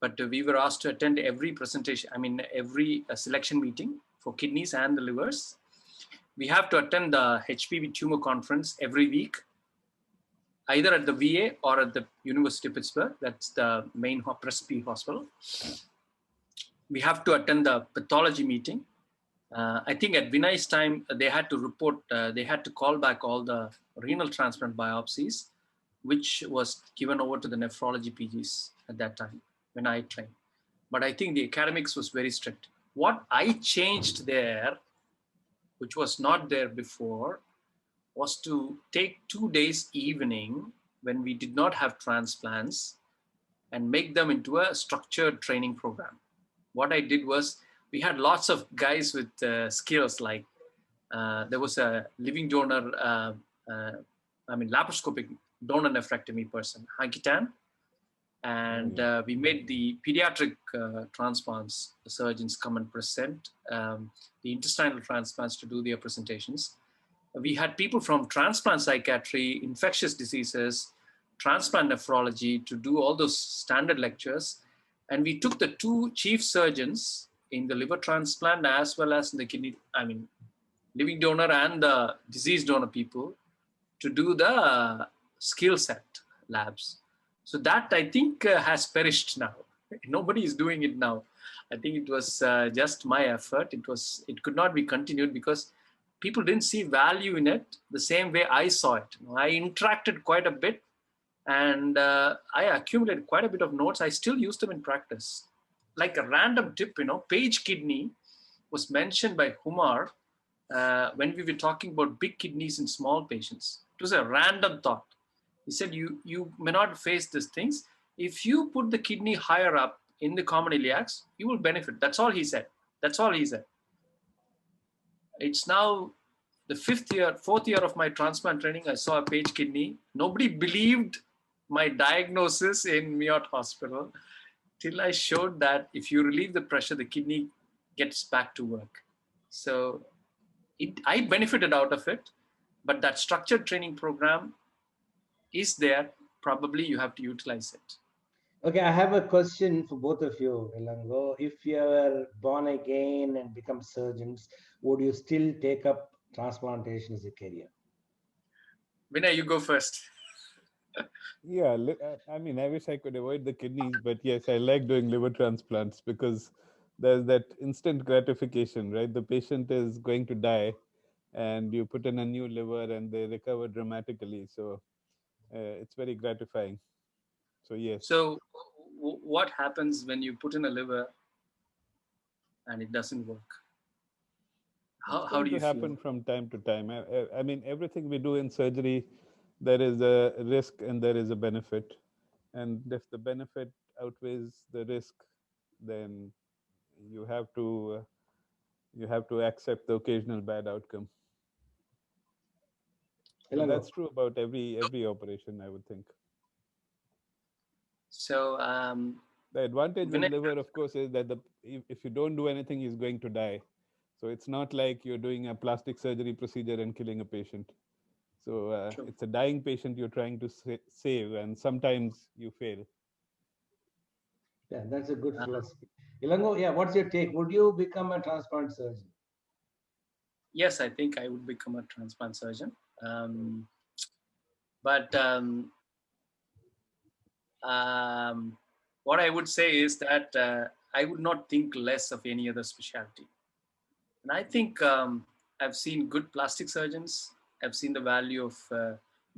But we were asked to attend every presentation, I mean, every selection meeting for kidneys and the livers. We have to attend the HPV tumor conference every week, either at the VA or at the University of Pittsburgh. That's the main Presby hospital. We have to attend the pathology meeting. I think at Vinay's time, they had to report, they had to call back all the renal transplant biopsies, which was given over to the nephrology PGs at that time when I trained. But I think the academics was very strict. What I changed there, which was not there before, was to take 2 days evening when we did not have transplants and make them into a structured training program. What I did was, we had lots of guys with skills, like there was a living donor, laparoscopic donor nephrectomy person, Hankitan, and we made the pediatric transplants surgeons come and present, the intestinal transplants to do their presentations. We had people from transplant psychiatry, infectious diseases, transplant nephrology to do all those standard lectures. And we took the two chief surgeons in the liver transplant as well as in the kidney, living donor and the disease donor people to do the skill set labs. So that, I think, has perished now. Nobody is doing it now. I think it was just my effort. It could not be continued because people didn't see value in it the same way I saw it. I interacted quite a bit, and I accumulated quite a bit of notes. I still use them in practice. Like a random tip, page kidney was mentioned by Humar when we were talking about big kidneys in small patients. It was a random thought. He said, you may not face these things. If you put the kidney higher up in the common iliacs, you will benefit. That's all he said. That's all he said. It's now the fourth year of my transplant training. I saw a page kidney. Nobody believed my diagnosis in Miyot Hospital till I showed that if you relieve the pressure, the kidney gets back to work. So I benefited out of it, but that structured training program is there. Probably you have to utilize it. Okay, I have a question for both of you, Ilango. If you were born again and become surgeons, would you still take up transplantation as a career? Vinay, you go first. Yeah, I wish I could avoid the kidneys, but yes, I like doing liver transplants because there's that instant gratification, right? The patient is going to die, and you put in a new liver, and they recover dramatically. So it's very gratifying. So yes, So what happens when you put in a liver and it doesn't work? it's How going do to you happen feel? from time to time. Everything we do in surgery, there is a risk and there is a benefit, and if the benefit outweighs the risk, then you have to accept the occasional bad outcome. But Ilango. that's true about every operation, I would think. So The advantage with Vinay, liver, of course, is that if you don't do anything, he's going to die. So it's not like you're doing a plastic surgery procedure and killing a patient. So true. it's a dying patient you're trying to save, and sometimes you fail. Yeah, that's a good Uh, philosophy. Ilango, yeah, what's your take? Would you become a transplant surgeon? yes, I think I would become a transplant surgeon. Um, but um, what I would say is that I would not think less of any other specialty. And I think I've seen good plastic surgeons. I've seen the value of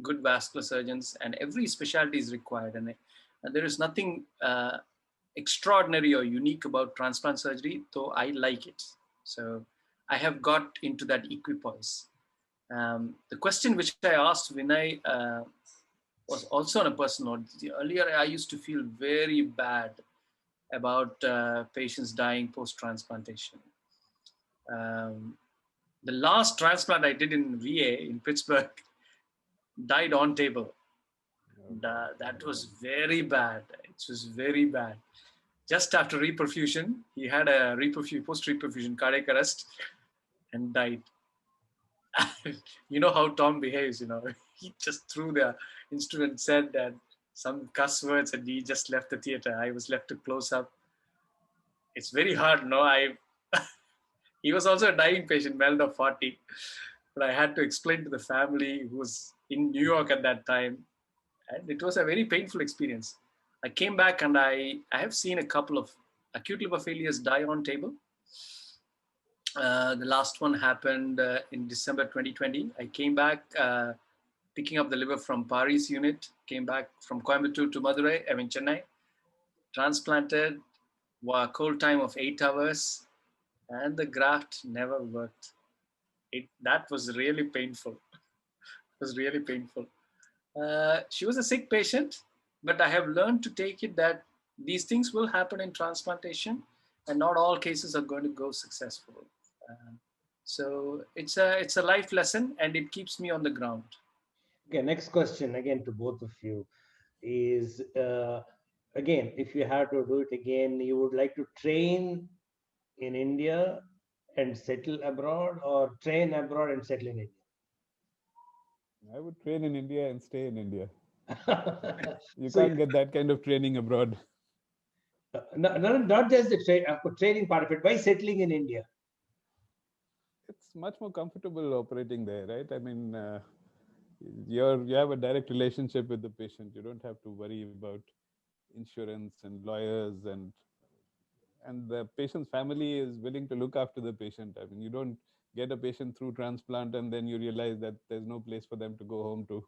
good vascular surgeons, and every specialty is required. And there is nothing extraordinary or unique about transplant surgery, though I like it. So I have got into that equipoise. The question which I asked Vinay was also on a personal note. Earlier, I used to feel very bad about patients dying post-transplantation. Um, the last transplant I did in VA in Pittsburgh died on table. That was very bad. It was very bad. Just after reperfusion, he had a post-reperfusion cardiac arrest and died. You know how Tom behaves, He just threw the instrument, said that some cuss words, and he just left the theater. I was left to close up. It's very hard, no? He was also a dying patient, male of 40. But I had to explain to the family who was in New York at that time. And it was a very painful experience. I came back and I have seen a couple of acute liver failures die on table. The last one happened in December 2020. I came back picking up the liver from Paris unit, came back from Coimbatore to Chennai, transplanted, a cold time of 8 hours, and the graft never worked. That was really painful. It was really painful. She was a sick patient, but I have learned to take it that these things will happen in transplantation, and not all cases are going to go successful. So it's a life lesson, and it keeps me on the ground. Okay, next question again to both of you is again, if you had to do it again, you would like to train in India and settle abroad, or train abroad and settle in I would train in India and stay in India. India? You So can't get that kind of training abroad. not just the training part of it, why settling in India? It's much more comfortable operating there, right? I mean, you have a direct relationship with the patient. You don't have to worry about insurance and lawyers, and the patient's family is willing to look after the patient. I mean, you don't get a patient through transplant and then you realize that there's no place for them to go home to.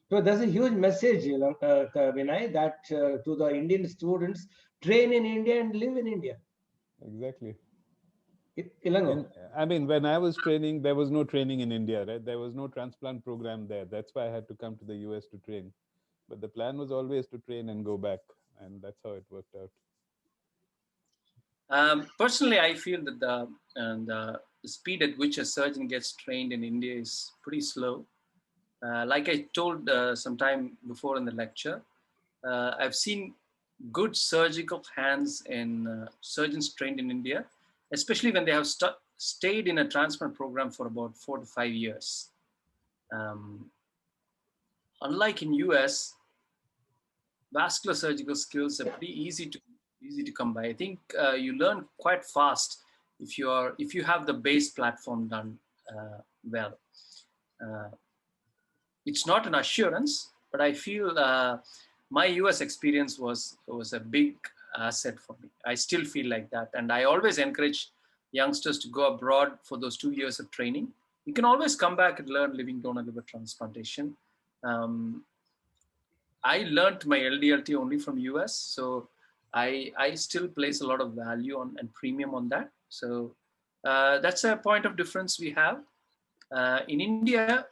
So there's a huge message, Vinay, that to the Indian students, train in India and live in India. Exactly. Ilango. I mean, when I was training, there was no training in India, right? There was no transplant program there. That's why I had to come to the US to train. But the plan was always to train and go back, and that's how it worked out. Personally, I feel that the speed at which a surgeon gets trained in India is pretty slow. Like I told some time before in the lecture, I've seen good surgical hands in surgeons trained in India, especially when they have stayed in a transplant program for about 4 to 5 years. Um, Unlike in US, vascular surgical skills are pretty easy to come by. I think you learn quite fast if you have the base platform done well. Uh, it's not an assurance, but I feel my US experience was a big asset for me. I still feel like that, and I always encourage youngsters to go abroad for those 2 years of training. You can always come back and learn living donor liver transplantation. Um, I learned my LDLT only from US, so I still place a lot of value on and premium on that. So that's a point of difference we have. In India,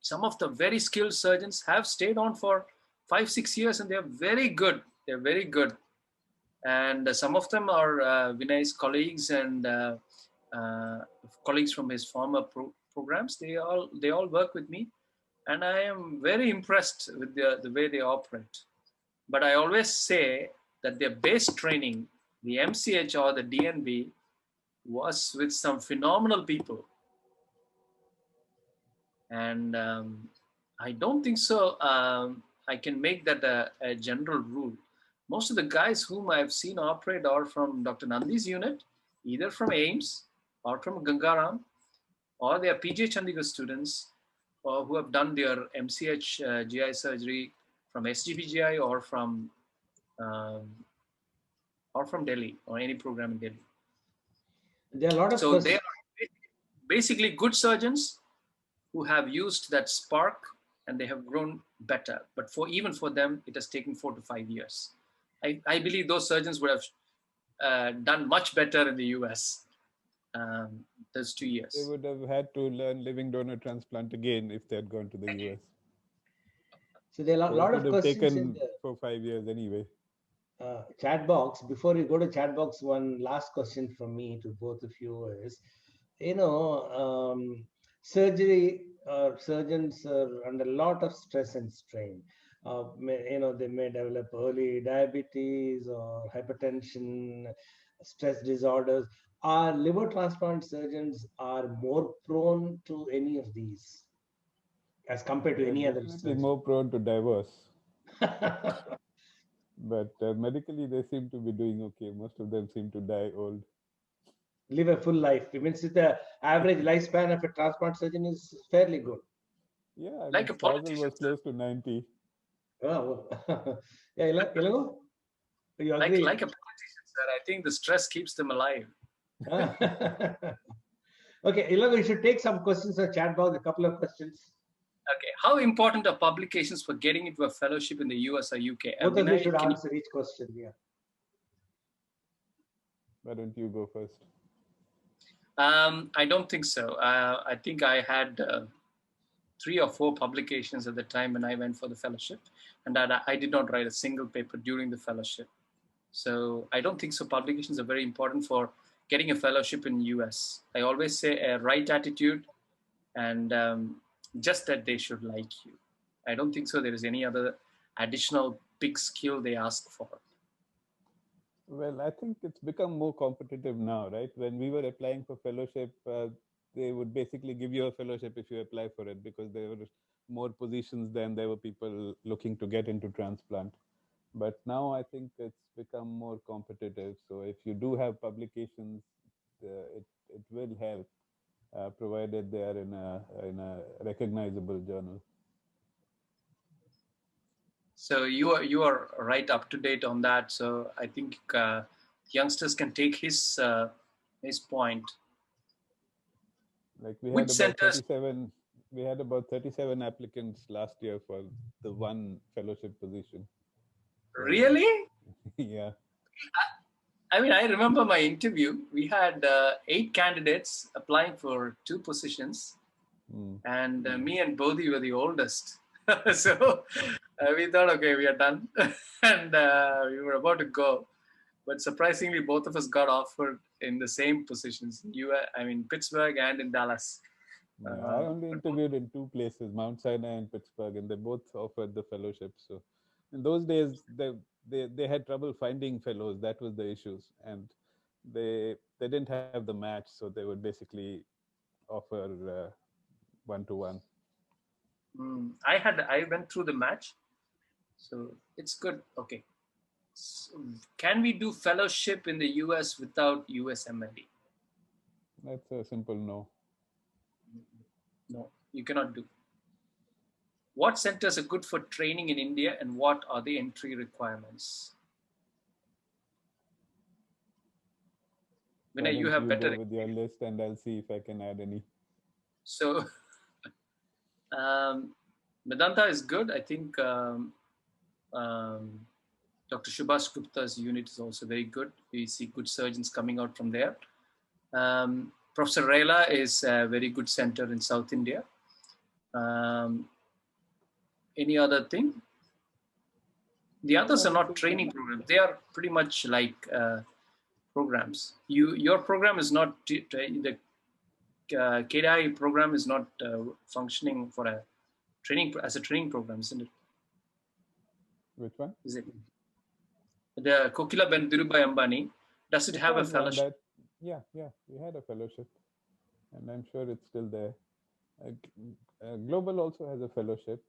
some of the very skilled surgeons have stayed on for 5-6 years, and they're very good. They're very good, and some of them are Vinay's colleagues and colleagues from his former programs. They all work with me, and I am very impressed with the way they operate. But I always say that their base training, the MCH or the DNB, was with some phenomenal people. And I don't think so. I can make that a general rule. Most of the guys whom I've seen operate are from Dr. Nandi's unit, either from AIMS or from Gangaram, or they are PJ Chandigarh students or who have done their MCH GI surgery from SGPGI um, or from Delhi or any program in Delhi. There are a lot of So they are basically good surgeons who have used that spark and they have grown better. But even for them, it has taken 4 to 5 years. I believe those surgeons would have done much better in the US those 2 They years. would have had to learn living donor transplant again if they had gone to the US. so there are a So it lot would of have questions in taken the 4 5 years anyway. chat box. Before you go to chat box, one last question from me to both of you is, you know, surgery surgeons are under a lot of stress and strain. They may develop early diabetes or hypertension, stress disorders. Our liver transplant surgeons are more prone to any of these as compared to They're any other definitely surgeon. more prone to divorce, but medically they seem to be doing okay. Most of them seem to die old. Live a full life. It means the average lifespan of a transplant surgeon is fairly good. Yeah, I Like mean, a Fazal politician, was sir. close to 90. Oh, yeah, Ilango, you Like agree? a politician, sir. I think the stress keeps them alive. Ah. Okay, Ilango, you should take some questions or chat box, a couple of questions. Okay. How important are publications for getting into a fellowship in the US or UK? Both of you Vinay, should can you? answer each question. Yeah. Why don't you go first? I don't think so. I think I had 3 or 4 publications at the time when I went for the fellowship, and that I did not write a single paper during the fellowship. So I don't think so. Publications are very important for getting a fellowship in US. I always say a right attitude and just that they should like you. I don't think so. There is any other additional big skill they ask for. Well, I think it's become more competitive now, right? When we were applying for fellowship, they would basically give you a fellowship if you apply for it because there were more positions than there were people looking to get into transplant. But now I think it's become more competitive. So if you do have publications, it will help, provided they are in a recognizable journal. So you are right up to date on that. So I think youngsters can take his point. Like we Which had about centers 37, we had about 37 applicants last year for the one fellowship position. So really? yeah. I mean, I remember my interview. We had 8 candidates applying for 2 positions, Mm. and me and Bodhi were the oldest. So we thought, okay, we are done, and we were about to go. But surprisingly, both of us got offered in the same positions. I mean, Pittsburgh and in Dallas. Yeah, I only But interviewed in 2 places, Mount Sinai and Pittsburgh, and they both offered the fellowship. So in those days, they had trouble finding fellows. That was the issues, and they didn't have the match, so they would basically offer 1-to-1. I went through the match, so it's good. Okay, so can we do fellowship in the US without USMLE? That's a simple no. No, you cannot do. What centers are good for training in India, and what are the entry requirements? Why Vinay, you don't have you go better with your experience. list, and I'll see if I can add any. So, Medanta is good. I think um, Dr. Subhash Gupta's unit is also very good. We see good surgeons coming out from there. Professor Rela is a very good center in South India. Um, any other thing? The Well, others I are would not say training programs. They are pretty much like programs. Your program is not the KDI program is not functioning for a training as a training program, isn't it? which one? Is it the Kokila Ben Dhirubhai Ambani? Does it It have a was one fellowship? that, yeah, yeah, we had a fellowship, and I'm sure it's still there. Global also has a fellowship.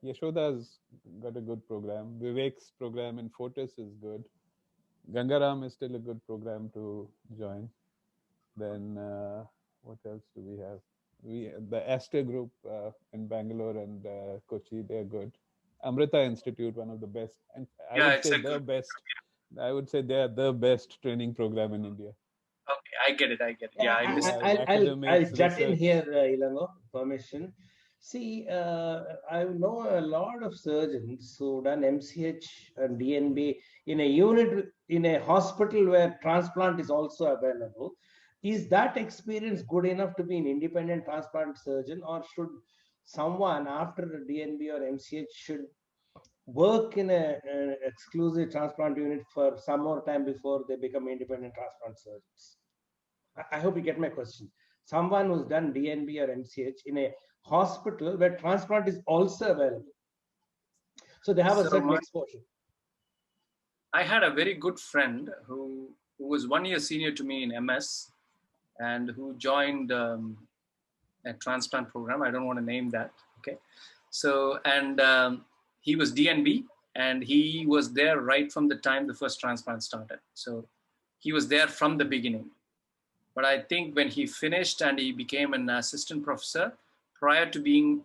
Yashoda's got a good program. Vivek's program in Fortis is good. Gangaram is still a good program to join. Then what else do we have? The Aster Group in Bangalore and Kochi, they're good. Amrita Institute, one of the best, and I Yeah, would it's say a the good. best. I would say they are the best training program in India. Okay, I get it. I get it. Yeah, Yeah, I They missed have it. I'll academics, jut in research. here, Ilango, permission. See, I know a lot of surgeons who done MCH and DNB in a unit in a hospital where transplant is also available. Is that experience good enough to be an independent transplant surgeon, or should someone after DNB or MCH should work in an exclusive transplant unit for some more time before they become independent transplant surgeons? I hope you get my question. Someone who's done DNB or MCH in a hospital where transplant is also available, so they have a So certain exposure. I had a very good friend who was 1 year senior to me in MS and who joined a transplant program. I don't want to name that. Okay. So, and he was DNB and he was there right from the time the first transplant started. So he was there from the beginning. But I think when he finished and he became an assistant professor, prior to being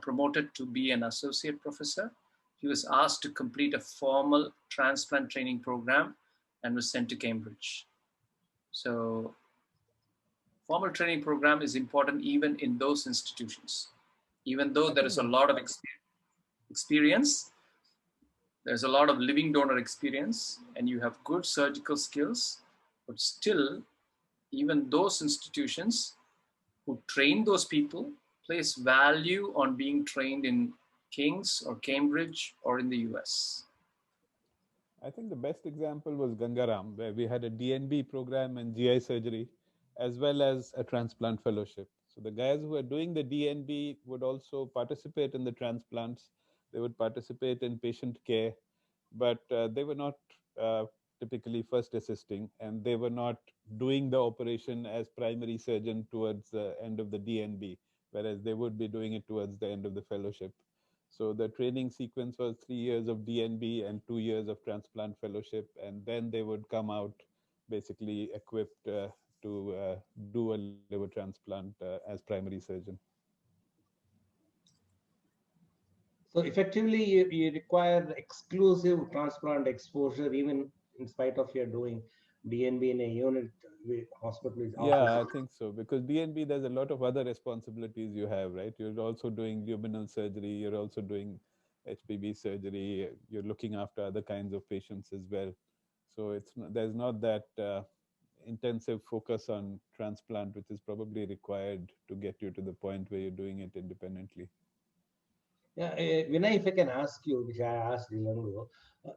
promoted to be an associate professor, he was asked to complete a formal transplant training program and was sent to Cambridge. So formal training program is important even in those institutions. Even though I there think is a that, lot of experience, there's a lot of living donor experience, and you have good surgical skills, but still, even those institutions who train those people place value on being trained in King's or Cambridge or in the US. I think the best example was Gangaram, where we had a DNB program in GI surgery, as well as a transplant fellowship. So the guys who were doing the DNB would also participate in the transplants. They would participate in patient care, but they were not uh, typically first assisting, and they were not doing the operation as primary surgeon towards the end of the DNB, whereas they would be doing it towards the end of the fellowship. So the training sequence was 3 years of DNB and 2 years of transplant fellowship, and then they would come out basically equipped to do a liver transplant as primary surgeon. so effectively, you require exclusive transplant exposure, even in spite of your doing DNB in a unit hospital is offers Yeah, I it. think so. Because DNB, there's a lot of other responsibilities you have, right? You're also doing luminal surgery, you're also doing HPB surgery, you're looking after other kinds of patients as well. So there's not that intensive focus on transplant, which is probably required to get you to the point where you're doing it independently. Yeah, Vinay, if I can ask you, which I asked Ilango,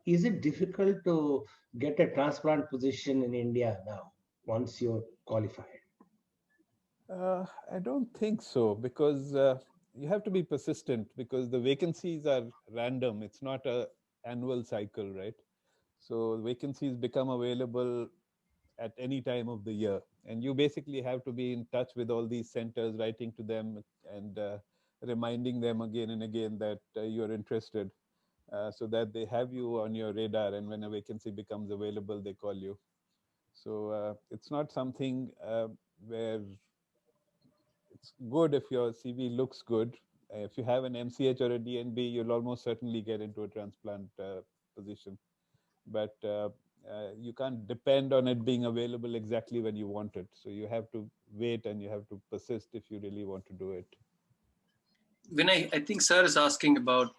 is it difficult to get a transplant position in India now once you're qualified? I don't think so because you have to be persistent because the vacancies are random. It's not a annual cycle, right? So vacancies become available at any time of the year, and you basically have to be in touch with all these centers, writing to them and reminding them again and again that you're interested, so that they have you on your radar. And when a vacancy becomes available, they call you. So it's not something where it's good if your CV looks good. If you have an MCH or a DNB, you'll almost certainly get into a transplant position. But you can't depend on it being available exactly when you want it. So you have to wait and you have to persist if you really want to do it. Vinay, I think sir is asking about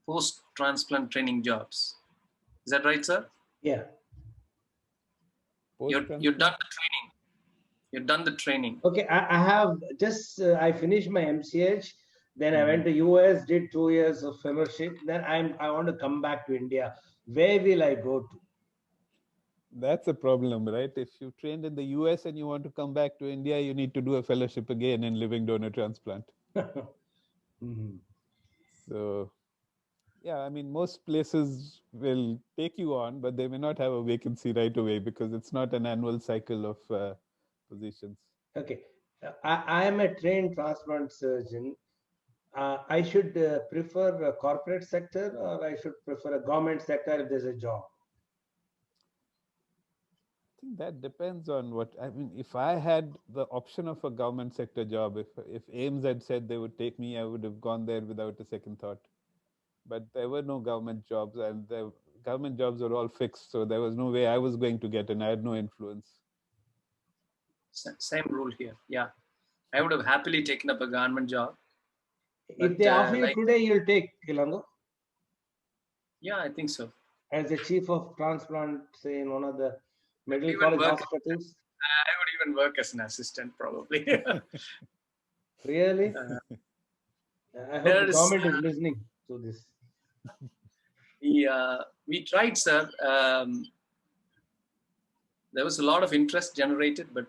post-transplant training jobs. Is that right, sir? Yeah. Post You're done transplant? the training. You've done the training. Okay, I have just I finished my MCH, then I Mm-hmm. went to US, did 2 years of fellowship. Then I want to come back to India. Where will I go That's a problem, right? If you trained in the US and you want to come back to India, you need to do a fellowship again in living donor transplant. to? Mhm. So yeah, I mean, most places will take you on, but they may not have a vacancy right away because it's not an annual cycle of positions. Okay, I am a trained transplant surgeon. I should prefer a corporate sector or I should prefer a government sector if there's a job. I think that depends on what I mean. If I had the option of a government sector job, if AIMS had said they would take me, I would have gone there without a second thought. But there were no government jobs, and the government jobs are all fixed, so there was no way I was going to get in. I had no influence. Same rule here. Yeah, I would have happily taken up a government job, If but they offer you like, today, you'll take Ilango yeah, I think so. as the chief of transplant, say in one of the I would medical even college work. hospitals. I would even work as an assistant probably. Really? uh, I hope the there is government is listening to this. We tried, sir. There was a lot of interest generated, but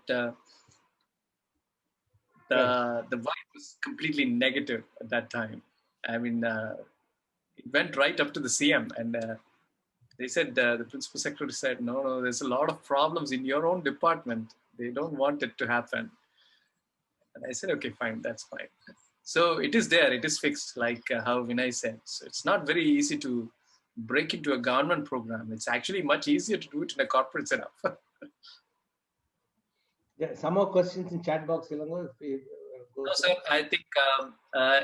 Right. the vibe was completely negative at that time. I mean, it went right up to the CM, and they said the principal secretary said, no, there's a lot of problems in your own department. They don't want it to happen. And I said, okay, fine, that's fine. So it is there, it is fixed, like how Vinay said. So it's not very easy to break into a government program. It's actually much easier to do it in a corporate setup. Yeah, some more questions in chat box, Ilango, if we go No, through. sir, I think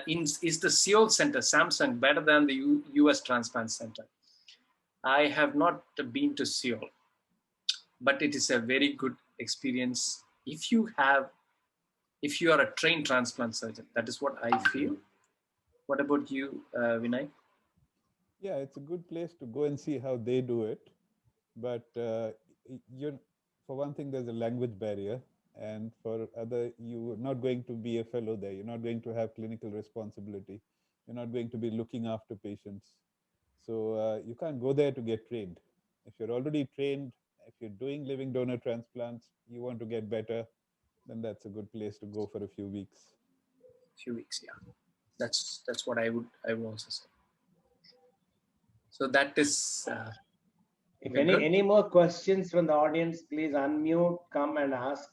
is the Seoul Center, Samsung, better than the US Transplant Center? I have not been to Seoul, but it is a very good experience if you are a trained transplant surgeon. That is what I feel. What about you, Vinay? Yeah, it's a good place to go and see how they do it. But you're, for one thing, there's a language barrier. And for other, you're not going to be a fellow there. You're not going to have clinical responsibility. You're not going to be looking after patients. So you can't go there to get trained. If you're already trained, if you're doing living donor transplants, you want to get better, then that's a good place to go for a few weeks. Few weeks, yeah. That's what I would also say. So that is If good. any more questions from the audience, please unmute, come and ask.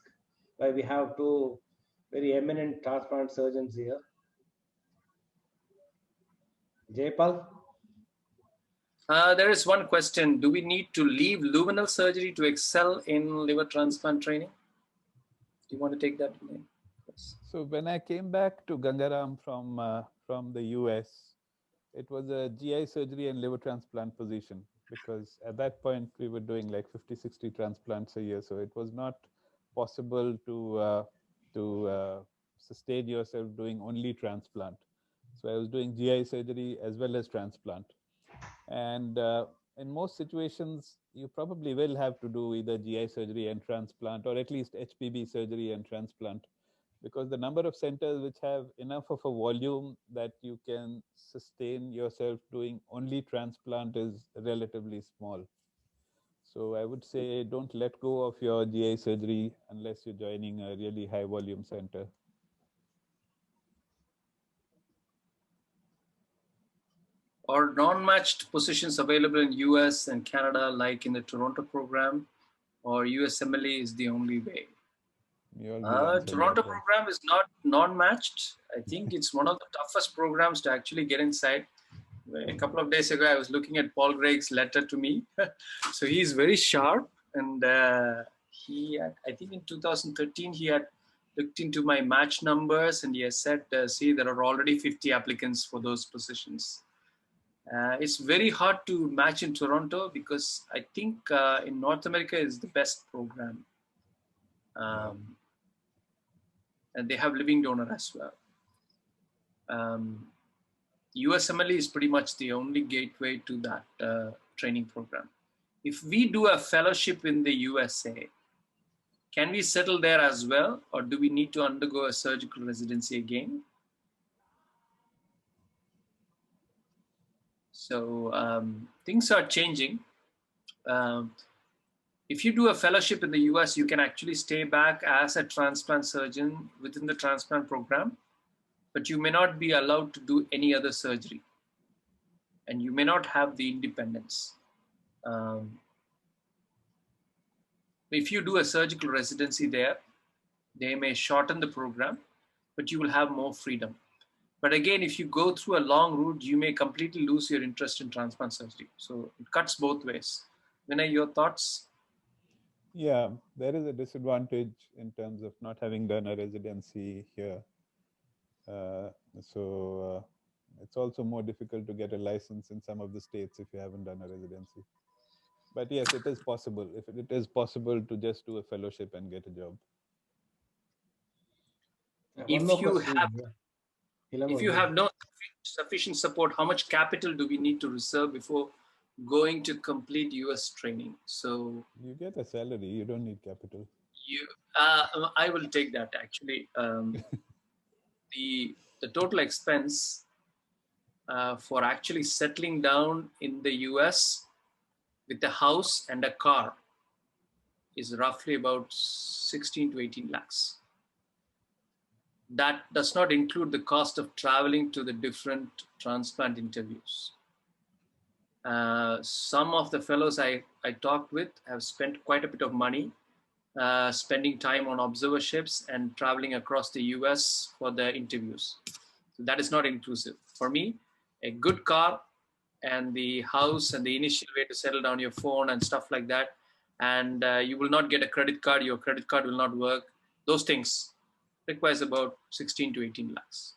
Why we have two very eminent transplant surgeons here. Jaypal? There is one question. Do we need to leave luminal surgery to excel in liver transplant training? Do you want to take that? Yes. So when I came back to Gangaram from the US, it was a GI surgery and liver transplant position, because at that point we were doing like 50, 60 transplants a year. So it was not possible to sustain yourself doing only transplant. So I was doing GI surgery as well as transplant. And in most situations, you probably will have to do either GI surgery and transplant, or at least HPB surgery and transplant, because the number of centers which have enough of a volume that you can sustain yourself doing only transplant is relatively small. So I would say don't let go of your GI surgery unless you're joining a really high volume center. Or non-matched positions available in US and Canada, like in the Toronto program, or USMLE is the only way? You already answered that Toronto one. program is not non-matched. I think it's one of the toughest programs to actually get inside. A couple of days ago, I was looking at Paul Gregg's letter to me. So he's very sharp, and he had, I think in 2013, he had looked into my match numbers, and he has said, see, there are already 50 applicants for those positions. It's very hard to match in Toronto because I think in North America is the best program. And they have living donor as well. USMLE is pretty much the only gateway to that training program. If we do a fellowship in the USA, can we settle there as well, or do we need to undergo a surgical residency again? So things are changing. If you do a fellowship in the US, you can actually stay back as a transplant surgeon within the transplant program, but you may not be allowed to do any other surgery, and you may not have the independence. If you do a surgical residency there, they may shorten the program, but you will have more freedom. But again, if you go through a long route, you may completely lose your interest in transplant surgery. So it cuts both ways. Vinay, your thoughts? Yeah, there is a disadvantage in terms of not having done a residency here. Uh, so it's also more difficult to get a license in some of the states if you haven't done a residency. But yes, it is possible. If it is possible to just do a fellowship and get a job. One If more you question. have Ilango, if you have no sufficient support, how much capital do we need to reserve before going to complete US training? So You get a salary, you don't need capital. you, I will take that actually. The total expense for actually settling down in the US with a house and a car is roughly about 16 to 18 lakhs. That does not include the cost of traveling to the different transplant interviews. Some of the fellows I talked with have spent quite a bit of money spending time on observerships and traveling across the US for the interviews. So that is not inclusive. For me, a good car and the house and the initial way to settle down your phone and stuff like that, and you will not get a credit card, your credit card will not work. Those things requires about 16 to 18 lakhs.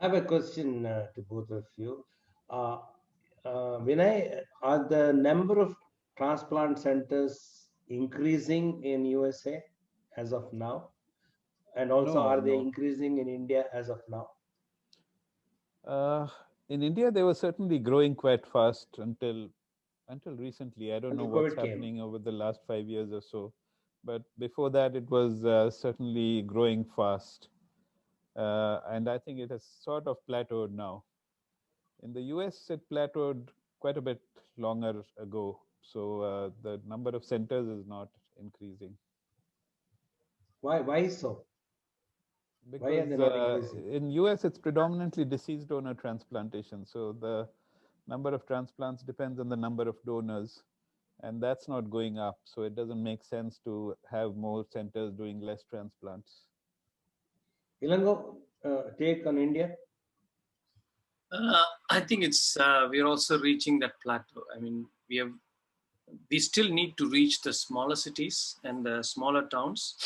I have a question to both of you. Vinay, are the number of transplant centers increasing in USA as of now? And also, No, are they no. increasing in India as of now? Uh, in India, they were certainly growing quite fast until recently. I don't know Until what's COVID came. happening over the last 5 years or so, but before that, it was certainly growing fast, and I think it has sort of plateaued now. In the US, it plateaued quite a bit longer ago, so the number of centers is not increasing Why so? Why are they because not increasing? in US it's predominantly deceased donor transplantation, so the number of transplants depends on the number of donors, and that's not going up, so it doesn't make sense to have more centers doing less transplants. Ilango, take on India. I think it's we're also reaching that plateau. I mean, we still need to reach the smaller cities and the smaller towns,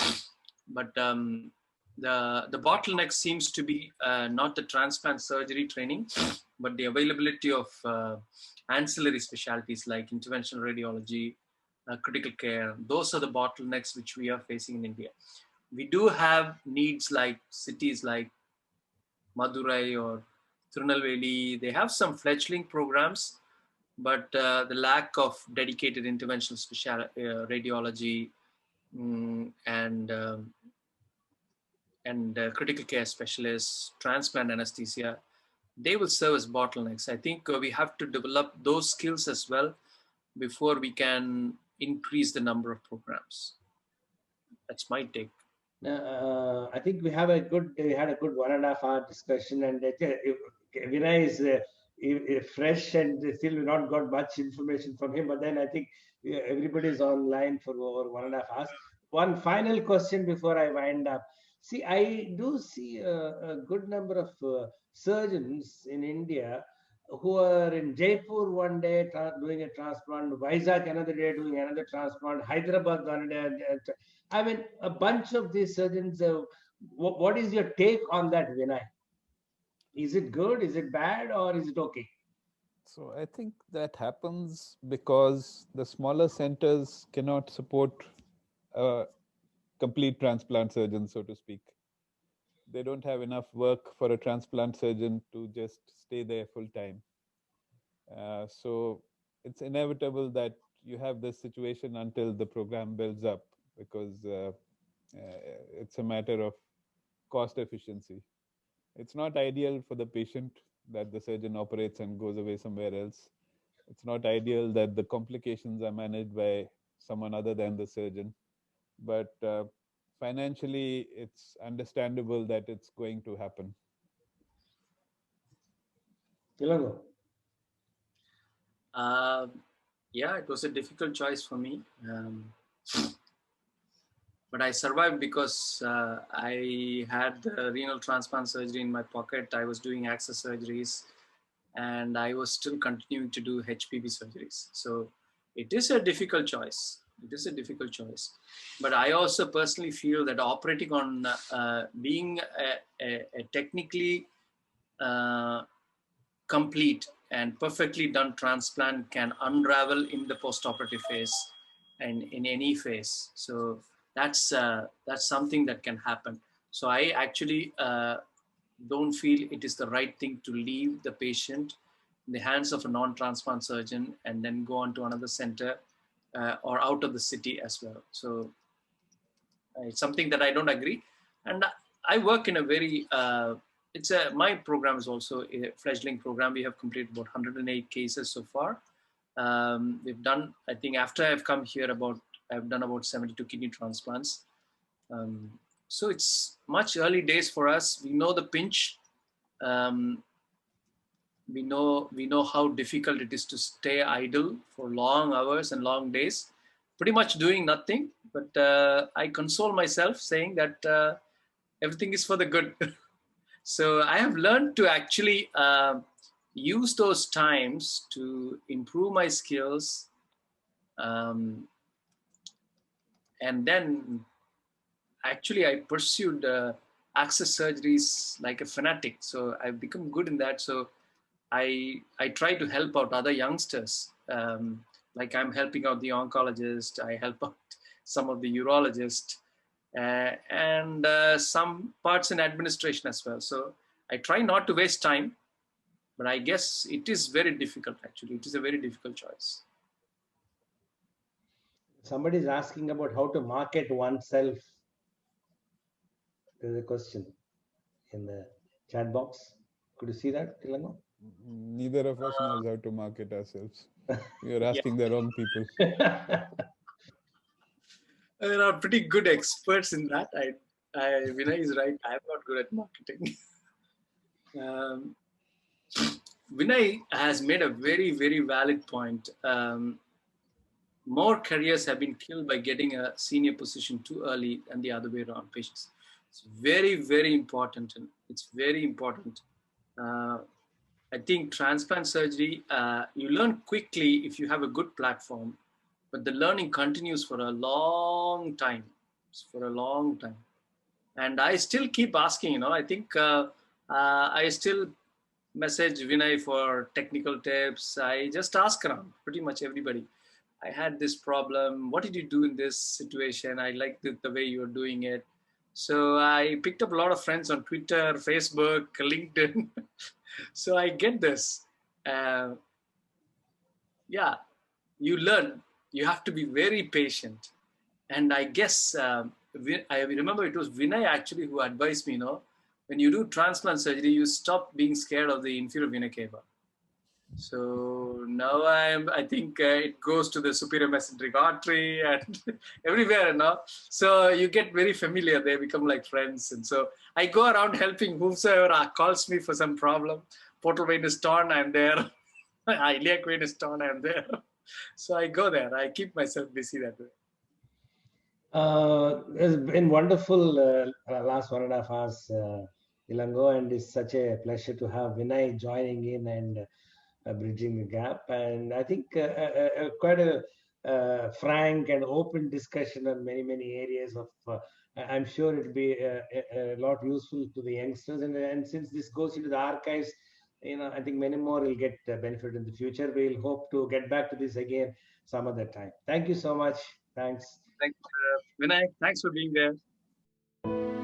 but the bottleneck seems to be not the transplant surgery training, but the availability of ancillary specialties like interventional radiology, critical care. Those are the bottlenecks which we are facing in India. We do have needs like cities like Madurai or Tirunelveli. They have some fledgling programs, but the lack of dedicated interventional radiology and critical care specialists, transplant anesthesia, they will serve as bottlenecks. I think we have to develop those skills as well before we can increase the number of programs. That's my take. I think we had a good 1.5 hour discussion, and Vinay is fresh and still we not got much information from him. But then I think everybody is online for over 1.5 hours. One final question before I wind up. See, I do see a good number of surgeons in India who are in Jaipur one day doing a transplant, Vizag another day doing another transplant, Hyderabad one day. I mean, a bunch of these surgeons. What is your take on that, Vinay? Is it good? Is it bad? Or is it okay? So I think that happens because the smaller centers cannot support a complete transplant surgeon, so to speak. They don't have enough work for a transplant surgeon to just stay there full time. So it's inevitable that you have this situation until the program builds up because it's a matter of cost efficiency. It's not ideal for the patient that the surgeon operates and goes away somewhere else. It's not ideal that the complications are managed by someone other than the surgeon. But financially, it's understandable that it's going to happen. Ilango. Yeah, it was a difficult choice for me. But I survived because I had renal transplant surgery in my pocket. I was doing access surgeries and I was still continuing to do HPV surgeries. So it is a difficult choice. It is a difficult choice. But I also personally feel that operating on being a technically complete and perfectly done transplant can unravel in the postoperative phase and in any phase. So that's something that can happen. So I actually don't feel it is the right thing to leave the patient in the hands of a non-transplant surgeon and then go on to another center or out of the city as well. So it's something that I don't agree. And I work in a very my program is also a fledgling program. We have completed about 108 cases so far. We've done, I think, after I've come here, I've done about 72 kidney transplants. So it's much early days for us. We know the pinch. Um, we know how difficult it is to stay idle for long hours and long days, pretty much doing nothing. But I console myself saying that everything is for the good. So I have learned to actually use those times to improve my skills, um, and then actually I pursued access surgeries like a fanatic. So I've become good in that. So I try to help out other youngsters. Like I'm helping out the oncologist, I help out some of the urologist, and some parts in administration as well. So I try not to waste time, but I guess it is very difficult. Actually, it is a very difficult choice. Somebody is asking about how to market oneself. There's a question in the chat box. Could you see that, Ilango? Neither of us knows how to market ourselves. We are Yeah, asking the wrong people. there are pretty good experts in that. Vinay is right. I'm not good at marketing. um, Vinay has made a very, very valid point. More careers have been killed by getting a senior position too early than the other way around, patients. It's very, very important. And it's very important. Uh, I think transplant surgery, you learn quickly if you have a good platform, but the learning continues for a long time. For a long time. And I still keep asking, I think I still message Vinay for technical tips. I just ask around pretty much everybody. I had this problem. What did you do in this situation? I like the way you're doing it. So I picked up a lot of friends on Twitter, Facebook, LinkedIn. So I get this. Uh, yeah, you learn. You have to be very patient. And I guess I remember it was Vinay actually who advised me, when you do transplant surgery, you stop being scared of the inferior vena cava. So now I think it goes to the superior mesenteric artery and everywhere now. So you get very familiar. They become like friends. And so I go around helping whosoever calls me for some problem. Portal vein is torn, I'm there. Iliac vein is torn, I'm there. So I go there. I keep myself busy that way. It's been wonderful last 1.5 hours, Ilango, and it's such a pleasure to have Vinay joining in and bridging the gap. And I think quite a frank and open discussion on many, many areas of. I'm sure it'll be a lot useful to the youngsters. And since this goes into the archives, I think many more will get benefit in the future. We'll hope to get back to this again some other time. Thank you so much. Thanks. Thanks, Vinay. Thanks for being there.